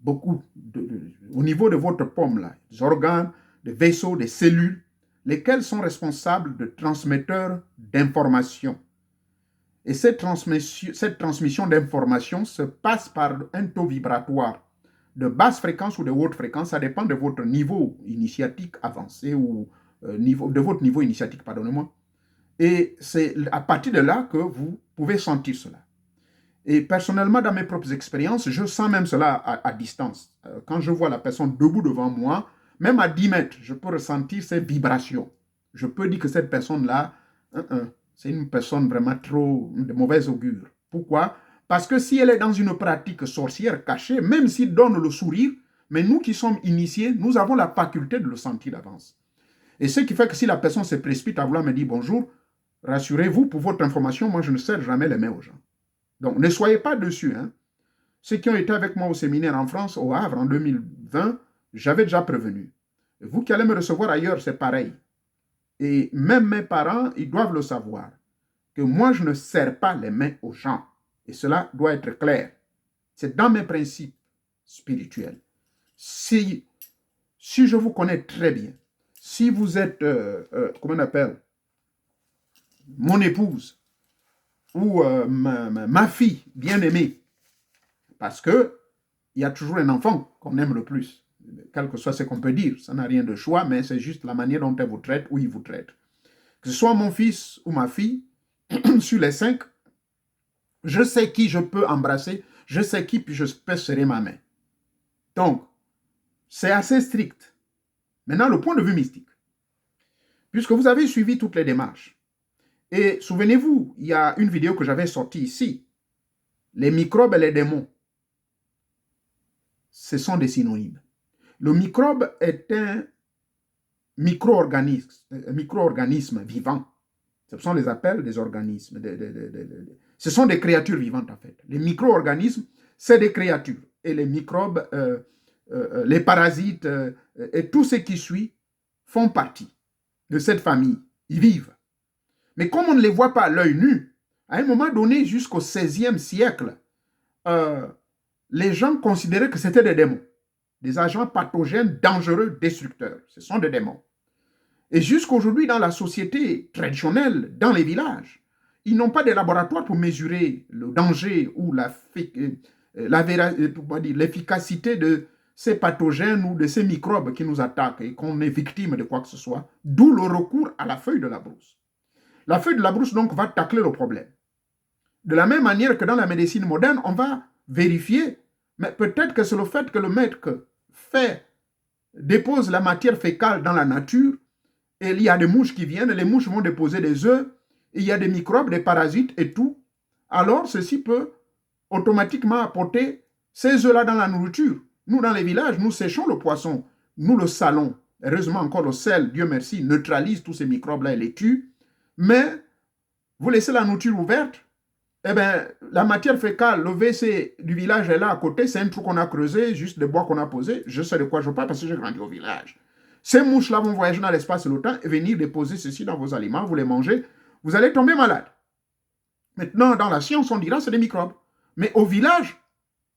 Au niveau de votre pomme, là, des organes, des vaisseaux, des cellules, lesquels sont responsables de transmetteurs d'informations. Et cette transmission d'informations se passe par un taux vibratoire de basse fréquence ou de haute fréquence. Ça dépend de votre niveau initiatique avancé ou de votre niveau initiatique, pardonnez-moi. Et c'est à partir de là que vous pouvez sentir cela. Et personnellement, dans mes propres expériences, je sens même cela à distance. Quand je vois la personne debout devant moi, même à 10 mètres, je peux ressentir ces vibrations. Je peux dire que cette personne-là, c'est une personne vraiment trop de mauvaise augure. Pourquoi? Parce que si elle est dans une pratique sorcière cachée, même s'il donne le sourire, mais nous qui sommes initiés, nous avons la faculté de le sentir d'avance. Et ce qui fait que si la personne se précipite à vouloir me dire bonjour, rassurez-vous, pour votre information, moi je ne serre jamais les mains aux gens. Donc ne soyez pas dessus. Hein. Ceux qui ont été avec moi au séminaire en France, au Havre, en 2020, j'avais déjà prévenu. Vous qui allez me recevoir ailleurs, c'est pareil. Et même mes parents, ils doivent le savoir, que moi je ne serre pas les mains aux gens. Et cela doit être clair. C'est dans mes principes spirituels. Si je vous connais très bien, si vous êtes, comment on appelle, mon épouse ou ma fille bien-aimée, parce que il y a toujours un enfant qu'on aime le plus, quel que soit ce qu'on peut dire, ça n'a rien de choix, mais c'est juste la manière dont elle vous traite ou il vous traite. Que ce soit mon fils ou ma fille, sur les 5, je sais qui je peux embrasser, je sais qui puis je peux serrer ma main. Donc, c'est assez strict. Maintenant, le point de vue mystique. Puisque vous avez suivi toutes les démarches. Et souvenez-vous, il y a une vidéo que j'avais sortie ici. Les microbes et les démons, ce sont des synonymes. Le microbe est un micro-organisme vivant. Ce sont les appels des organismes. Ce sont des créatures vivantes, en fait. Les micro-organismes, c'est des créatures. Et les microbes, les parasites et tout ce qui suit font partie de cette famille. Ils vivent. Mais comme on ne les voit pas à l'œil nu, à un moment donné, jusqu'au XVIe siècle, les gens considéraient que c'était des démons, des agents pathogènes, dangereux, destructeurs. Ce sont des démons. Et jusqu'aujourd'hui, dans la société traditionnelle, dans les villages, ils n'ont pas de laboratoire pour mesurer le danger ou l'efficacité de ces pathogènes ou de ces microbes qui nous attaquent et qu'on est victime de quoi que ce soit, d'où le recours à la feuille de la brousse. La feuille de la brousse, donc, va tacler le problème. De la même manière que dans la médecine moderne, on va vérifier, mais peut-être que c'est le fait que le maître dépose la matière fécale dans la nature, et il y a des mouches qui viennent, les mouches vont déposer des œufs, et il y a des microbes, des parasites et tout. Alors, ceci peut automatiquement apporter ces œufs-là dans la nourriture. Nous, dans les villages, nous séchons le poisson, nous le salons. Heureusement, encore le sel, Dieu merci, neutralise tous ces microbes-là et les tue. Mais vous laissez la nourriture ouverte, eh bien, la matière fécale, le WC du village est là à côté, c'est un trou qu'on a creusé, juste des bois qu'on a posés. Je sais de quoi je parle parce que j'ai grandi au village. Ces mouches-là vont voyager dans l'espace et le temps et venir déposer ceci dans vos aliments, vous les mangez, vous allez tomber malade. Maintenant, dans la science, on dira que c'est des microbes. Mais au village,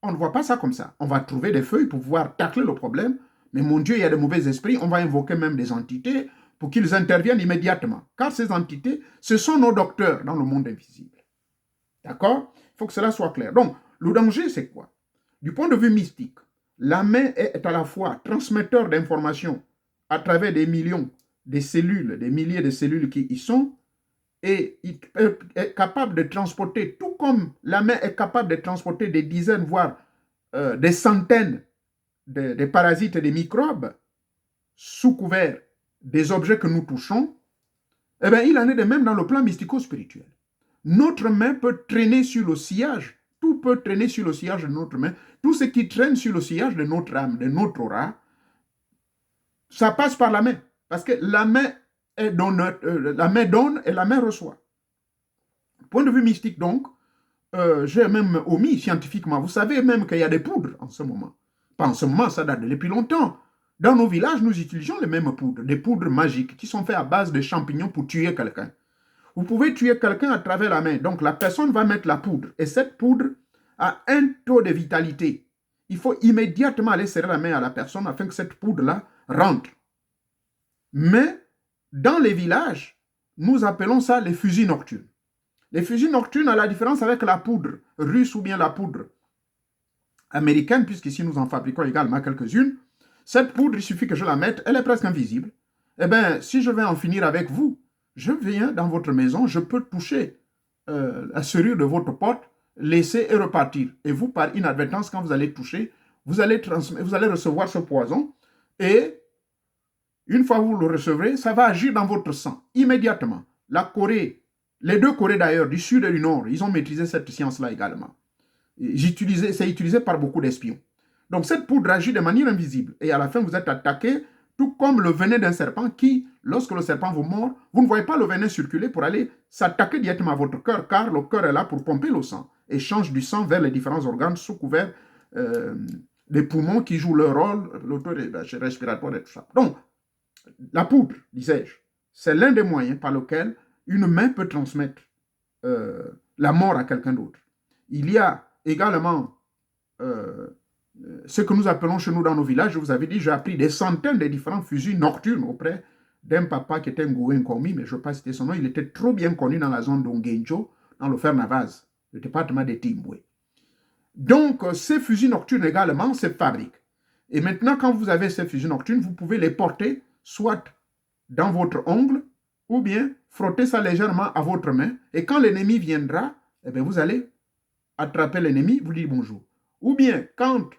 on ne voit pas ça comme ça. On va trouver des feuilles pour pouvoir tacler le problème. Mais mon Dieu, il y a de mauvais esprits. On va invoquer même des entités pour qu'ils interviennent immédiatement. Car ces entités, ce sont nos docteurs dans le monde invisible. D'accord? Il faut que cela soit clair. Donc, le danger, c'est quoi? Du point de vue mystique, la main est à la fois transmetteur d'informations à travers des millions de cellules, des milliers de cellules qui y sont, et il est capable de transporter, tout comme la main est capable de transporter des dizaines, voire des centaines de parasites et des microbes sous couvert des objets que nous touchons, eh bien, il en est de même dans le plan mystico-spirituel. Notre main peut traîner sur le sillage, tout peut traîner sur le sillage de notre main, tout ce qui traîne sur le sillage de notre âme, de notre aura, ça passe par la main, parce que la main la main donne et la main reçoit. Point de vue mystique donc, j'ai même omis scientifiquement, vous savez même qu'il y a des poudres en ce moment. Pas en ce moment, ça date depuis longtemps. Dans nos villages, nous utilisons les mêmes poudres, des poudres magiques qui sont faites à base de champignons pour tuer quelqu'un. Vous pouvez tuer quelqu'un à travers la main. Donc la personne va mettre la poudre et cette poudre a un taux de vitalité. Il faut immédiatement aller serrer la main à la personne afin que cette poudre-là rentre. Mais dans les villages, nous appelons ça les fusils nocturnes. Les fusils nocturnes, à la différence avec la poudre russe ou bien la poudre américaine, puisqu'ici nous en fabriquons également quelques-unes, cette poudre, il suffit que je la mette, elle est presque invisible. Eh bien, si je vais en finir avec vous, je viens dans votre maison, je peux toucher la serrure de votre porte, laisser et repartir. Et vous, par inadvertance, quand vous allez toucher, vous allez recevoir ce poison et une fois que vous le recevrez, ça va agir dans votre sang, immédiatement. La Corée, les deux Corées d'ailleurs, du sud et du nord, ils ont maîtrisé cette science-là également. C'est utilisé par beaucoup d'espions. Donc cette poudre agit de manière invisible. Et à la fin, vous êtes attaqué, tout comme le venin d'un serpent qui, lorsque le serpent vous mord, vous ne voyez pas le venin circuler pour aller s'attaquer directement à votre cœur, car le cœur est là pour pomper le sang et change du sang vers les différents organes sous couvert des poumons qui jouent leur rôle, l'auto-respiratoire et tout ça. Donc, la poudre, disais-je, c'est l'un des moyens par lesquels une main peut transmettre la mort à quelqu'un d'autre. Il y a également ce que nous appelons chez nous dans nos villages, je vous avais dit, j'ai appris des centaines de différents fusils nocturnes auprès d'un papa qui était un Ngoué Nkomi, mais je ne vais pas citer son nom, il était trop bien connu dans la zone d'Ongenjo, dans le Fernavaz, le département de Timboué. Donc, ces fusils nocturnes également se fabriquent. Et maintenant, quand vous avez ces fusils nocturnes, vous pouvez les porter soit dans votre ongle, ou bien frotter ça légèrement à votre main. Et quand l'ennemi viendra, eh bien, vous allez attraper l'ennemi, vous dites bonjour. Ou bien, quand,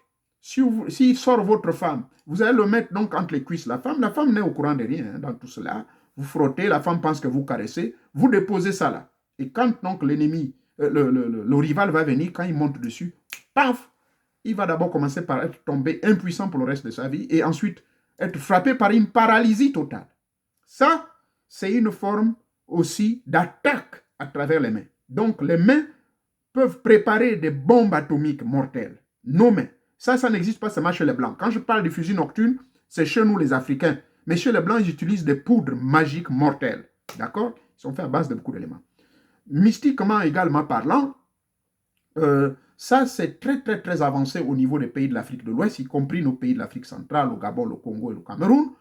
s'il sort votre femme, vous allez le mettre donc entre les cuisses. La femme n'est au courant de rien dans tout cela. Vous frottez, la femme pense que vous caressez, vous déposez ça là. Et quand donc l'ennemi, le rival va venir, quand il monte dessus, paf, il va d'abord commencer par être tombé impuissant pour le reste de sa vie et ensuite être frappé par une paralysie totale. Ça, c'est une forme aussi d'attaque à travers les mains. Donc, les mains peuvent préparer des bombes atomiques mortelles. Nos mains. Ça n'existe pas seulement chez les Blancs. Quand je parle de fusil nocturne, c'est chez nous les Africains. Mais chez les Blancs, ils utilisent des poudres magiques mortelles. D'accord? Ils sont faits à base de beaucoup d'éléments. Mystiquement également parlant, ça c'est très très très avancé au niveau des pays de l'Afrique de l'Ouest, y compris nos pays de l'Afrique centrale, le Gabon, le Congo et le Cameroun.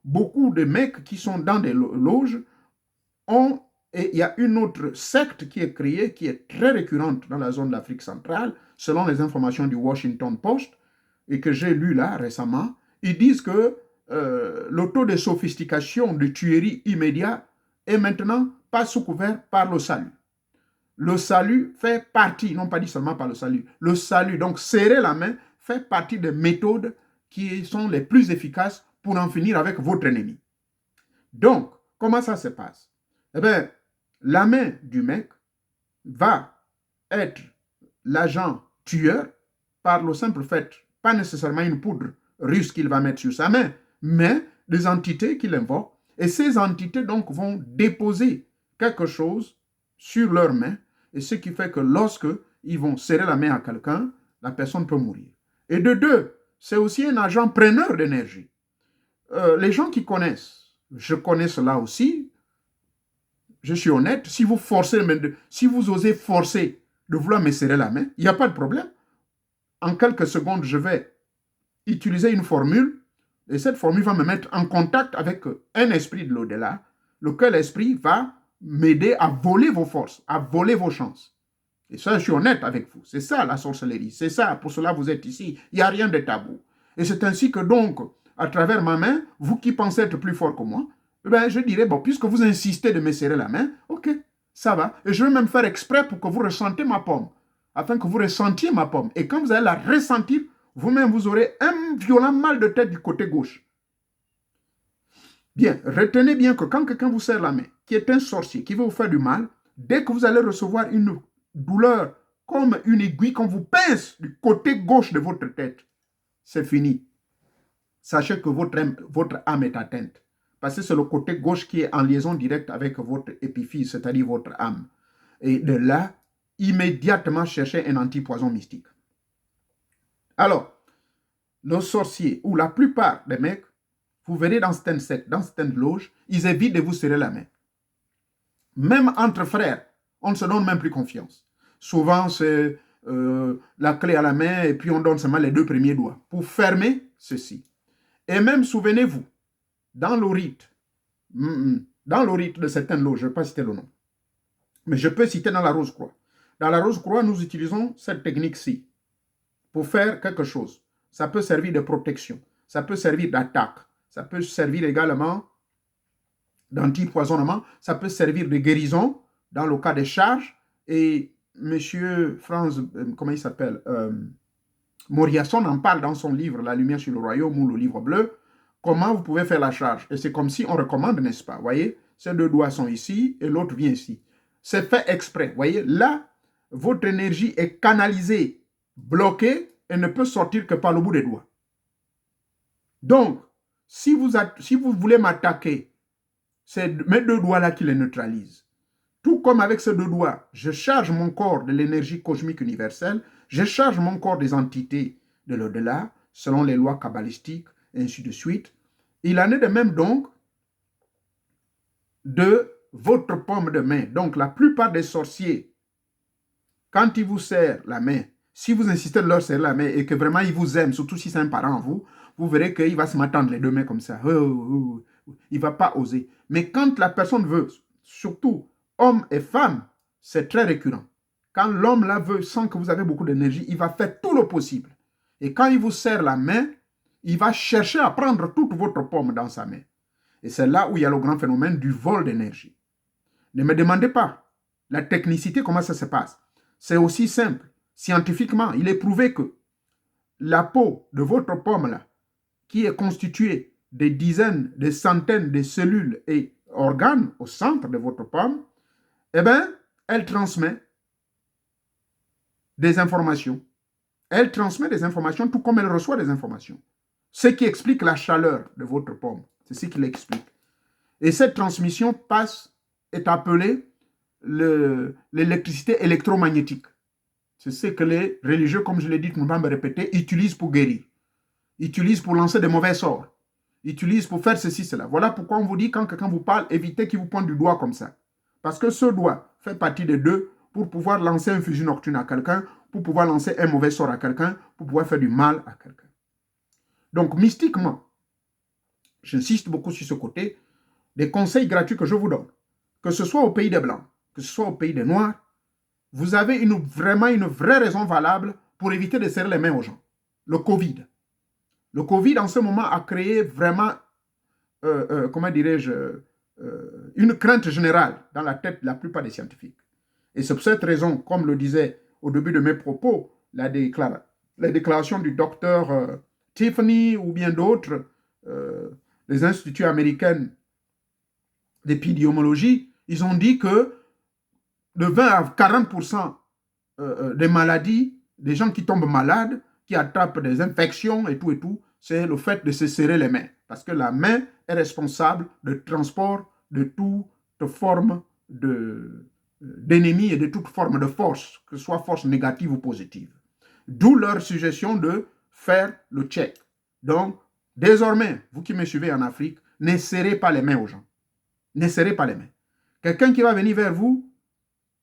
Beaucoup de mecs qui sont dans des loges ont, et il y a une autre secte qui est créée, qui est très récurrente dans la zone de l'Afrique centrale, selon les informations du Washington Post, et que j'ai lu là récemment. Ils disent que le taux de sophistication de tuerie immédiat est maintenant pas sous couvert par le salut. Le salut fait partie, non pas dit seulement par le salut, le salut, donc serrer la main, fait partie des méthodes qui sont les plus efficaces pour en finir avec votre ennemi. Donc, comment ça se passe? Eh bien, la main du mec va être l'agent tueur par le simple fait, pas nécessairement une poudre russe qu'il va mettre sur sa main, mais des entités qu'il invoque. Et ces entités donc vont déposer quelque chose sur leurs mains, et ce qui fait que lorsque ils vont serrer la main à quelqu'un, la personne peut mourir. Et de deux, c'est aussi un agent preneur d'énergie. Les gens qui connaissent, je connais cela aussi, je suis honnête, si vous osez forcer de vouloir me serrer la main, il n'y a pas de problème. En quelques secondes, je vais utiliser une formule, et cette formule va me mettre en contact avec un esprit de l'au-delà, lequel esprit va m'aider à voler vos forces, à voler vos chances. Et ça, je suis honnête avec vous. C'est ça la sorcellerie. C'est ça, pour cela vous êtes ici. Il n'y a rien de tabou. Et c'est ainsi que donc, à travers ma main, vous qui pensez être plus fort que moi, ben, je dirais, bon, puisque vous insistez de me serrer la main, ok, ça va. Et je vais même faire exprès pour que vous ressentez ma paume, afin que vous ressentiez ma paume. Et quand vous allez la ressentir, vous-même, vous aurez un violent mal de tête du côté gauche. Bien, retenez bien que quand quelqu'un vous serre la main, qui est un sorcier, qui veut vous faire du mal, dès que vous allez recevoir une douleur comme une aiguille qu'on vous pince du côté gauche de votre tête, c'est fini. Sachez que votre âme est atteinte. Parce que c'est le côté gauche qui est en liaison directe avec votre épiphyse, c'est-à-dire votre âme. Et de là, immédiatement chercher un antipoison mystique. Alors, le sorcier, ou la plupart des mecs, vous verrez dans certaines sectes, dans certaines loges, ils évitent de vous serrer la main. Même entre frères, on ne se donne même plus confiance. Souvent, c'est la clé à la main et puis on donne seulement les 2 premiers doigts pour fermer ceci. Et même, souvenez-vous, dans le rite de certaines loges, je ne vais pas citer le nom, mais je peux citer dans la Rose-Croix. Dans la Rose-Croix, nous utilisons cette technique-ci pour faire quelque chose. Ça peut servir de protection, ça peut servir d'attaque, ça peut servir également d'antipoisonnement, ça peut servir de guérison dans le cas des charges. Et M. Franz, comment il s'appelle, Moriasson en parle dans son livre La lumière sur le royaume ou le livre bleu, comment vous pouvez faire la charge. Et c'est comme si on recommande, n'est-ce pas? Vous voyez, ces 2 doigts sont ici et l'autre vient ici. C'est fait exprès. Vous voyez, là, votre énergie est canalisée bloqué et ne peut sortir que par le bout des doigts. Donc, si vous voulez m'attaquer, c'est mes deux doigts-là qui les neutralisent. Tout comme avec ces deux doigts, je charge mon corps de l'énergie cosmique universelle, je charge mon corps des entités de l'au-delà, selon les lois kabbalistiques, et ainsi de suite. Il en est de même donc de votre paume de main. Donc, la plupart des sorciers, quand ils vous serrent la main, si vous insistez de leur serrer la main et que vraiment ils vous aiment, surtout si c'est un parent en vous, vous verrez qu'il va se m'attendre les deux mains comme ça. Il ne va pas oser. Mais quand la personne veut, surtout homme et femme, c'est très récurrent. Quand l'homme là veut, sans que vous avez beaucoup d'énergie, il va faire tout le possible. Et quand il vous serre la main, il va chercher à prendre toute votre paume dans sa main. Et c'est là où il y a le grand phénomène du vol d'énergie. Ne me demandez pas la technicité, comment ça se passe. C'est aussi simple. Scientifiquement, il est prouvé que la peau de votre paume là, qui est constituée des dizaines, des centaines de cellules et organes au centre de votre paume, eh bien, elle transmet des informations. Elle transmet des informations tout comme elle reçoit des informations. Ce qui explique la chaleur de votre paume. C'est ce qui l'explique. Et cette transmission est appelée l'électricité électromagnétique. C'est ce que les religieux, comme je l'ai dit, ne vont pas me répéter, utilisent pour guérir. Utilisent pour lancer des mauvais sorts. Utilisent pour faire ceci, cela. Voilà pourquoi on vous dit, quand quelqu'un vous parle, évitez qu'il vous pointe du doigt comme ça. Parce que ce doigt fait partie des deux pour pouvoir lancer un fusil nocturne à quelqu'un, pour pouvoir lancer un mauvais sort à quelqu'un, pour pouvoir faire du mal à quelqu'un. Donc, mystiquement, j'insiste beaucoup sur ce côté, des conseils gratuits que je vous donne, que ce soit au pays des Blancs, que ce soit au pays des Noirs, vous avez vraiment une vraie raison valable pour éviter de serrer les mains aux gens. Le Covid. Le Covid, en ce moment, a créé vraiment, comment dirais-je, une crainte générale dans la tête de la plupart des scientifiques. Et c'est pour cette raison, comme le disait au début de mes propos, la déclaration du docteur Tiffany ou bien d'autres, les instituts américains d'épidémiologie, ils ont dit que de 20 à 40% des maladies, des gens qui tombent malades, qui attrapent des infections et tout, c'est le fait de se serrer les mains. Parce que la main est responsable du transport de toute forme d'ennemis et de toute forme de force, que ce soit force négative ou positive. D'où leur suggestion de faire le check. Donc, désormais, vous qui me suivez en Afrique, ne serrez pas les mains aux gens. Ne serrez pas les mains. Quelqu'un qui va venir vers vous,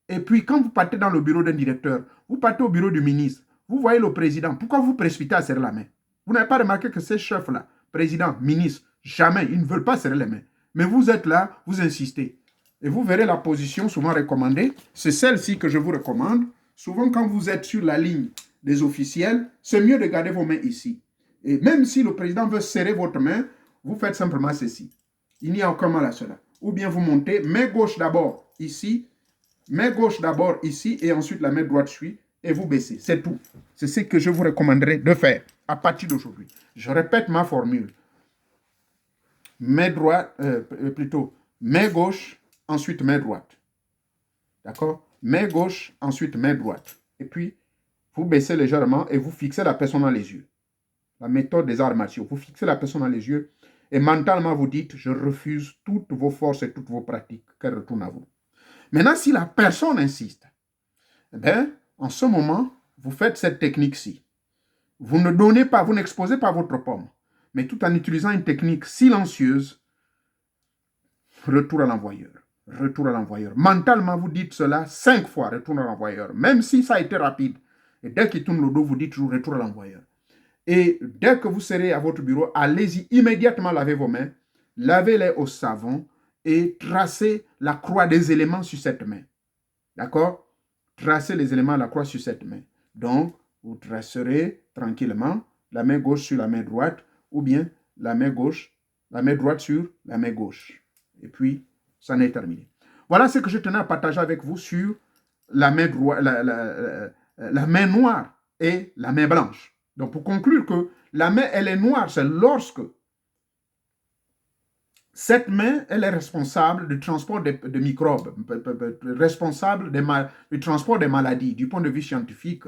et puis quand vous partez dans le bureau d'un directeur, vous partez au bureau du ministre, vous voyez le président, pourquoi vous précipitez à serrer la main? Vous n'avez pas remarqué que ces chefs-là, président, ministre, jamais, ils ne veulent pas serrer les mains. Mais vous êtes là, vous insistez. Et vous verrez la position souvent recommandée. C'est celle-ci que je vous recommande. Souvent, quand vous êtes sur la ligne des officiels, c'est mieux de garder vos mains ici. Et même si le président veut serrer votre main, vous faites simplement ceci. Il n'y a aucun mal à cela. Ou bien vous montez, main gauche d'abord ici, main gauche d'abord ici et ensuite la main droite suit et vous baissez. C'est tout. C'est ce que je vous recommanderais de faire à partir d'aujourd'hui. Je répète ma formule. Main droite, plutôt main gauche, ensuite main droite. D'accord? Main gauche, ensuite main droite. Et puis, vous baissez légèrement et vous fixez la personne dans les yeux. La méthode des arts martiaux. Vous fixez la personne dans les yeux et mentalement vous dites, je refuse toutes vos forces et toutes vos pratiques qu'elle retourne à vous. Maintenant, si la personne insiste, eh bien, en ce moment, vous faites cette technique-ci. Vous ne donnez pas, vous n'exposez pas votre paume, mais tout en utilisant une technique silencieuse, retour à l'envoyeur. Retour à l'envoyeur. Mentalement, vous dites cela 5 fois, retour à l'envoyeur. Même si ça a été rapide. Et dès qu'il tourne le dos, vous dites toujours retour à l'envoyeur. Et dès que vous serez à votre bureau, allez-y immédiatement laver vos mains, lavez-les au savon et tracez la croix des éléments sur cette main. D'accord? Tracez les éléments de la croix sur cette main. Donc, vous tracerez tranquillement la main gauche sur la main droite ou bien la main droite sur la main gauche. Et puis, ça n'est terminé. Voilà ce que je tenais à partager avec vous sur la main, la main noire et la main blanche. Donc, pour conclure que la main, elle est noire, c'est lorsque cette main, elle est responsable du transport de microbes, responsable du transport des maladies du point de vue scientifique.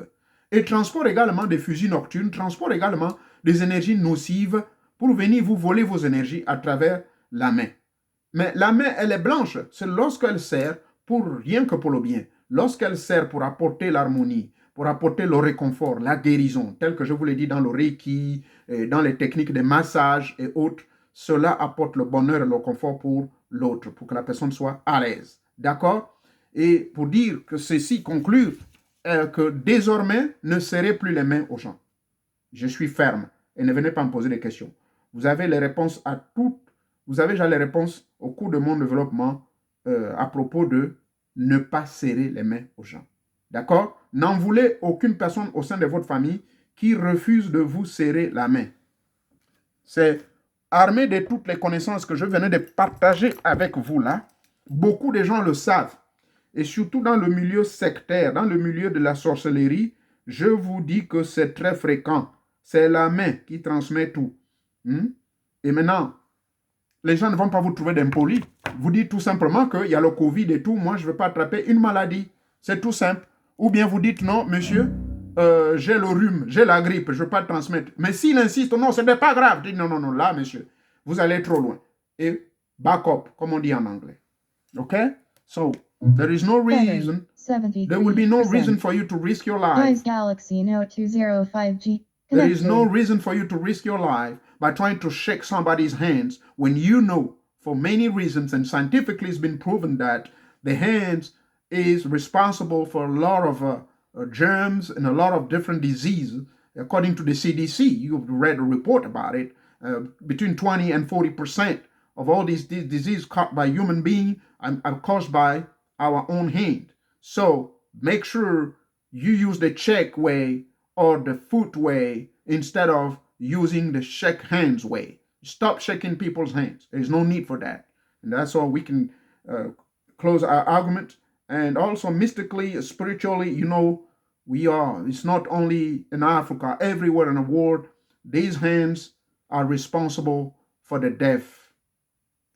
et transporte également des fusils nocturnes, transporte également des énergies nocives pour venir vous voler vos énergies à travers la main. Mais la main, elle est blanche. C'est lorsqu'elle sert pour rien que pour le bien. Lorsqu'elle sert pour apporter l'harmonie, pour apporter le réconfort, la guérison, tel que je vous l'ai dit dans le Reiki, dans les techniques de massage et autres, cela apporte le bonheur et le confort pour l'autre, pour que la personne soit à l'aise. D'accord? Et pour dire que ceci conclut que désormais, ne serrez plus les mains aux gens. Je suis ferme et ne venez pas me poser des questions. Vous avez les réponses à toutes. Vous avez déjà les réponses au cours de mon développement à propos de ne pas serrer les mains aux gens. D'accord? N'en voulez aucune personne au sein de votre famille qui refuse de vous serrer la main. C'est armé de toutes les connaissances que je venais de partager avec vous là. Beaucoup de gens le savent. Et surtout dans le milieu sectaire, dans le milieu de la sorcellerie, je vous dis que c'est très fréquent. C'est la main qui transmet tout. Et maintenant, les gens ne vont pas vous trouver d'impolis. Vous dites tout simplement qu'il y a le Covid et tout. Moi, je ne veux pas attraper une maladie. C'est tout simple. Ou bien vous dites non, monsieur, j'ai le rhume, j'ai la grippe, je ne veux pas le transmettre. Mais s'il insiste, non, ce n'est pas grave. Je dis non, là, monsieur, vous allez trop loin. Et back up, comme on dit en anglais. OK? So, there is no reason, there will be no reason for you to risk your life. Galaxy Note 205G. There is no reason for you to risk your life by trying to shake somebody's hands when you know, for many reasons, and scientifically it's been proven that the hands is responsible for a lot of germs and a lot of different diseases. According to the CDC, you've read a report about it, between 20 and 40% of all these diseases caught by human beings are caused by our own hand. So make sure you use the check way or the foot way instead of using the shake hands way. Stop shaking people's hands. There's no need for that. And that's all we can close our argument. And also mystically, spiritually, it's not only in Africa, everywhere in the world, these hands are responsible for the death.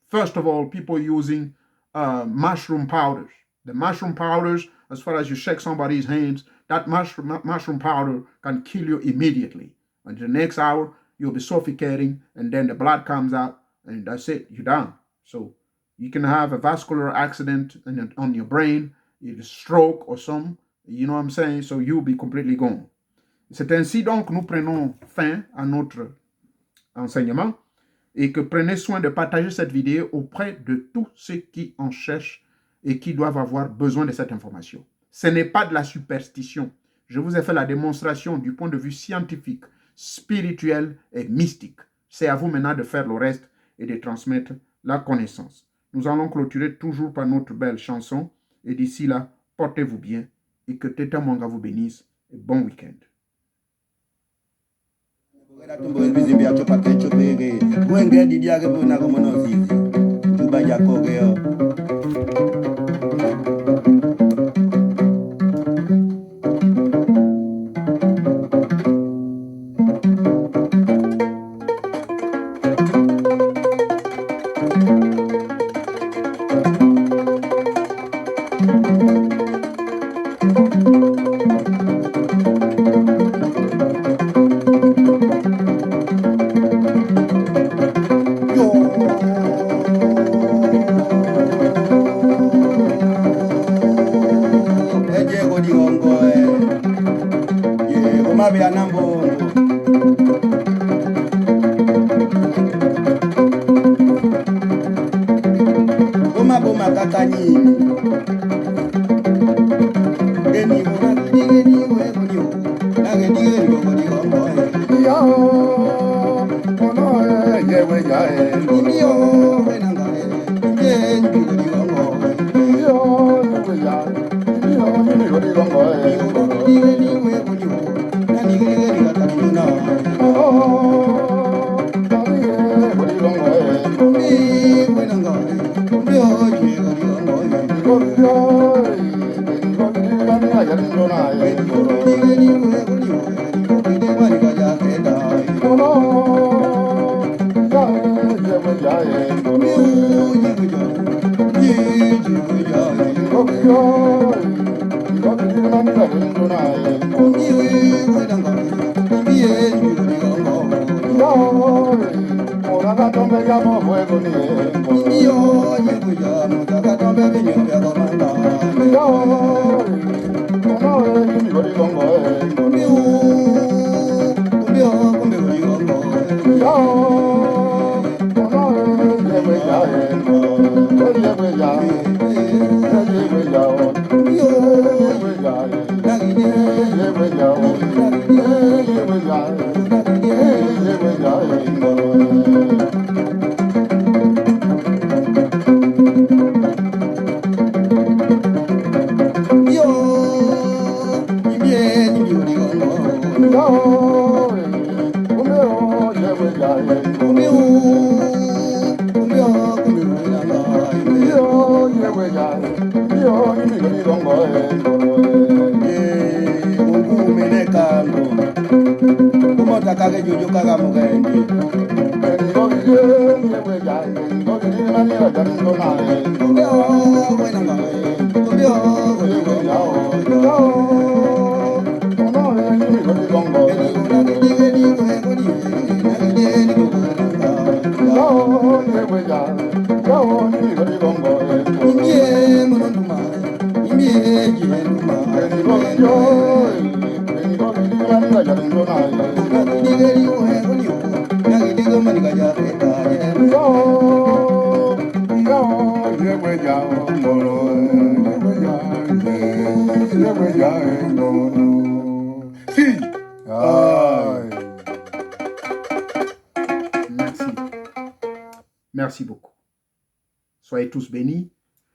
First of all, people using mushroom powders. The mushroom powders, as far as you shake somebody's hands, that mushroom powder can kill you immediately. And the next hour, you'll be suffocating, and then the blood comes out, and that's it, you're done. So you can have a vascular accident on your brain, a stroke or something, you know what I'm saying? So you'll be completely gone. C'est ainsi donc nous prenons fin à notre enseignement et que prenez soin de partager cette vidéo auprès de tous ceux qui en cherchent et qui doivent avoir besoin de cette information. Ce n'est pas de la superstition. Je vous ai fait la démonstration du point de vue scientifique, spirituel et mystique. C'est à vous maintenant de faire le reste et de transmettre la connaissance. Nous allons clôturer toujours par notre belle chanson. Et d'ici là, portez-vous bien et que Teta Mwanga vous bénisse et bon week-end. Oh, Merci. Merci beaucoup. Soyez tous bénis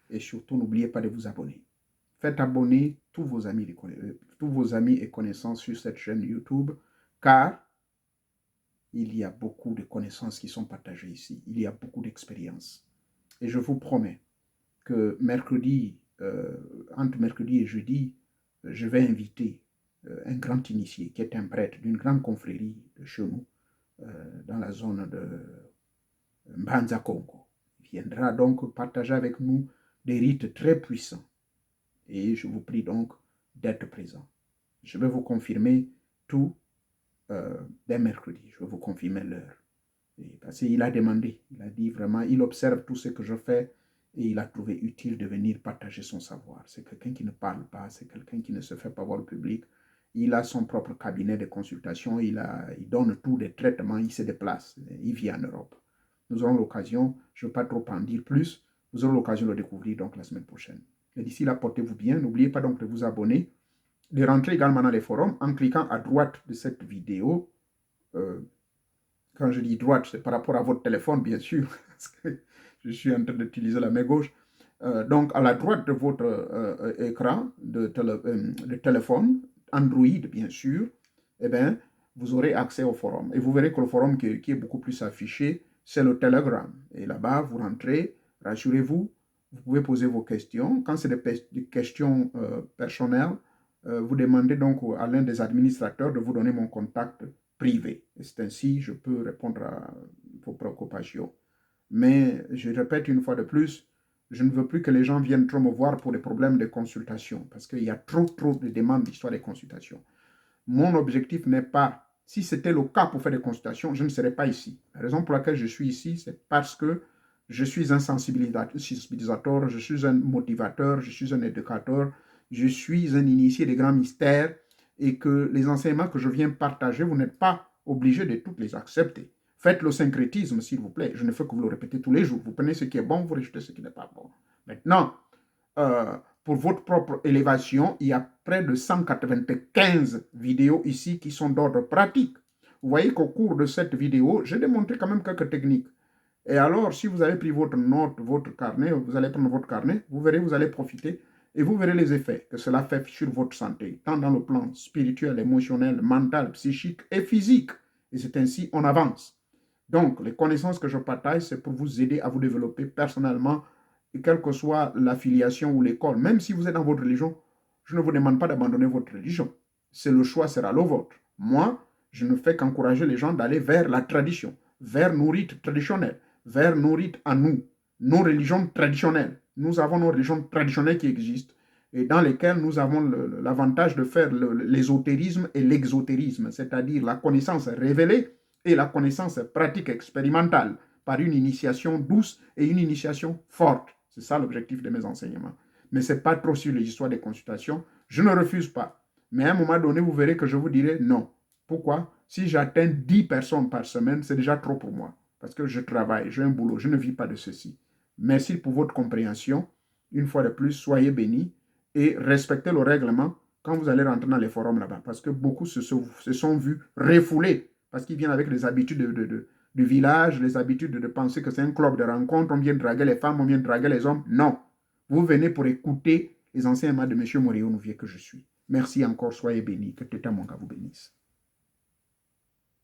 et surtout n'oubliez pas de vous abonner. Faites abonner tous vos amis et connaissances sur cette chaîne YouTube, car il y a beaucoup de connaissances qui sont partagées ici. Il y a beaucoup d'expériences. Et je vous promets que entre mercredi et jeudi, je vais inviter un grand initié qui est un prêtre d'une grande confrérie de chez nous, dans la zone de Mbanza Congo. Il viendra donc partager avec nous des rites très puissants. Et je vous prie donc d'être présent. Je vais vous confirmer tout dès mercredi. Je vais vous confirmer l'heure. Parce qu'il a demandé, il a dit vraiment, il observe tout ce que je fais et il a trouvé utile de venir partager son savoir. C'est quelqu'un qui ne parle pas, c'est quelqu'un qui ne se fait pas voir au public. Il a son propre cabinet de consultation, il donne tous les traitements, il se déplace, il vit en Europe. Nous aurons l'occasion, je ne veux pas trop en dire plus, vous aurez l'occasion de le découvrir donc la semaine prochaine. Et d'ici là, portez-vous bien. N'oubliez pas donc de vous abonner, de rentrer également dans les forums en cliquant à droite de cette vidéo. Quand je dis droite, c'est par rapport à votre téléphone, bien sûr, parce que je suis en train d'utiliser la main gauche. Donc, à la droite de votre écran de téléphone, Android, bien sûr, eh bien, vous aurez accès au forum. Et vous verrez que le forum qui est beaucoup plus affiché, c'est le Telegram. Et là-bas, vous rentrez, rassurez-vous, vous pouvez poser vos questions. Quand c'est des questions personnelles, vous demandez donc à l'un des administrateurs de vous donner mon contact privé. Et c'est ainsi je peux répondre à vos préoccupations. Mais je répète une fois de plus, je ne veux plus que les gens viennent trop me voir pour des problèmes de consultation, parce qu'il y a trop de demandes d'histoire des consultations. Mon objectif n'est pas, si c'était le cas pour faire des consultations, je ne serais pas ici. La raison pour laquelle je suis ici, c'est parce que je suis un sensibilisateur, je suis un motivateur, je suis un éducateur, je suis un initié des grands mystères, et que les enseignements que je viens partager, vous n'êtes pas obligé de toutes les accepter. Faites le syncrétisme, s'il vous plaît. Je ne fais que vous le répéter tous les jours. Vous prenez ce qui est bon, vous rejetez ce qui n'est pas bon. Maintenant, pour votre propre élévation, il y a près de 195 vidéos ici qui sont d'ordre pratique. Vous voyez qu'au cours de cette vidéo, j'ai démontré quand même quelques techniques. Et alors, si vous avez pris votre note, votre carnet, vous allez prendre votre carnet, vous verrez, vous allez profiter et vous verrez les effets que cela fait sur votre santé, tant dans le plan spirituel, émotionnel, mental, psychique et physique. Et c'est ainsi on avance. Donc, les connaissances que je partage, c'est pour vous aider à vous développer personnellement, et quelle que soit l'affiliation ou l'école. Même si vous êtes dans votre religion, je ne vous demande pas d'abandonner votre religion. C'est le choix sera le vôtre. Moi, je ne fais qu'encourager les gens d'aller vers la tradition, vers nos rites traditionnels, vers nos rites à nous, nos religions traditionnelles. Nous avons nos religions traditionnelles qui existent et dans lesquelles nous avons l'avantage de faire l'ésotérisme et l'exotérisme, c'est-à-dire la connaissance révélée et la connaissance pratique expérimentale. par une initiation douce et une initiation forte. C'est ça l'objectif de mes enseignements. Mais ce n'est pas trop sur les histoires des consultations. Je ne refuse pas. Mais à un moment donné, vous verrez que je vous dirai non. Pourquoi? Si j'atteins 10 personnes par semaine, c'est déjà trop pour moi. Parce que je travaille, j'ai un boulot, je ne vis pas de ceci. Merci pour votre compréhension. Une fois de plus, soyez bénis et respectez le règlement quand vous allez rentrer dans les forums là-bas. Parce que beaucoup se sont vus refoulés. Parce qu'ils viennent avec les habitudes du village, les habitudes de penser que c'est un club de rencontre, on vient draguer les femmes, on vient draguer les hommes. Non. Vous venez pour écouter les enseignements de M. Morio Nouvier que je suis. Merci encore, soyez bénis. Que Teta Mwanga vous bénisse.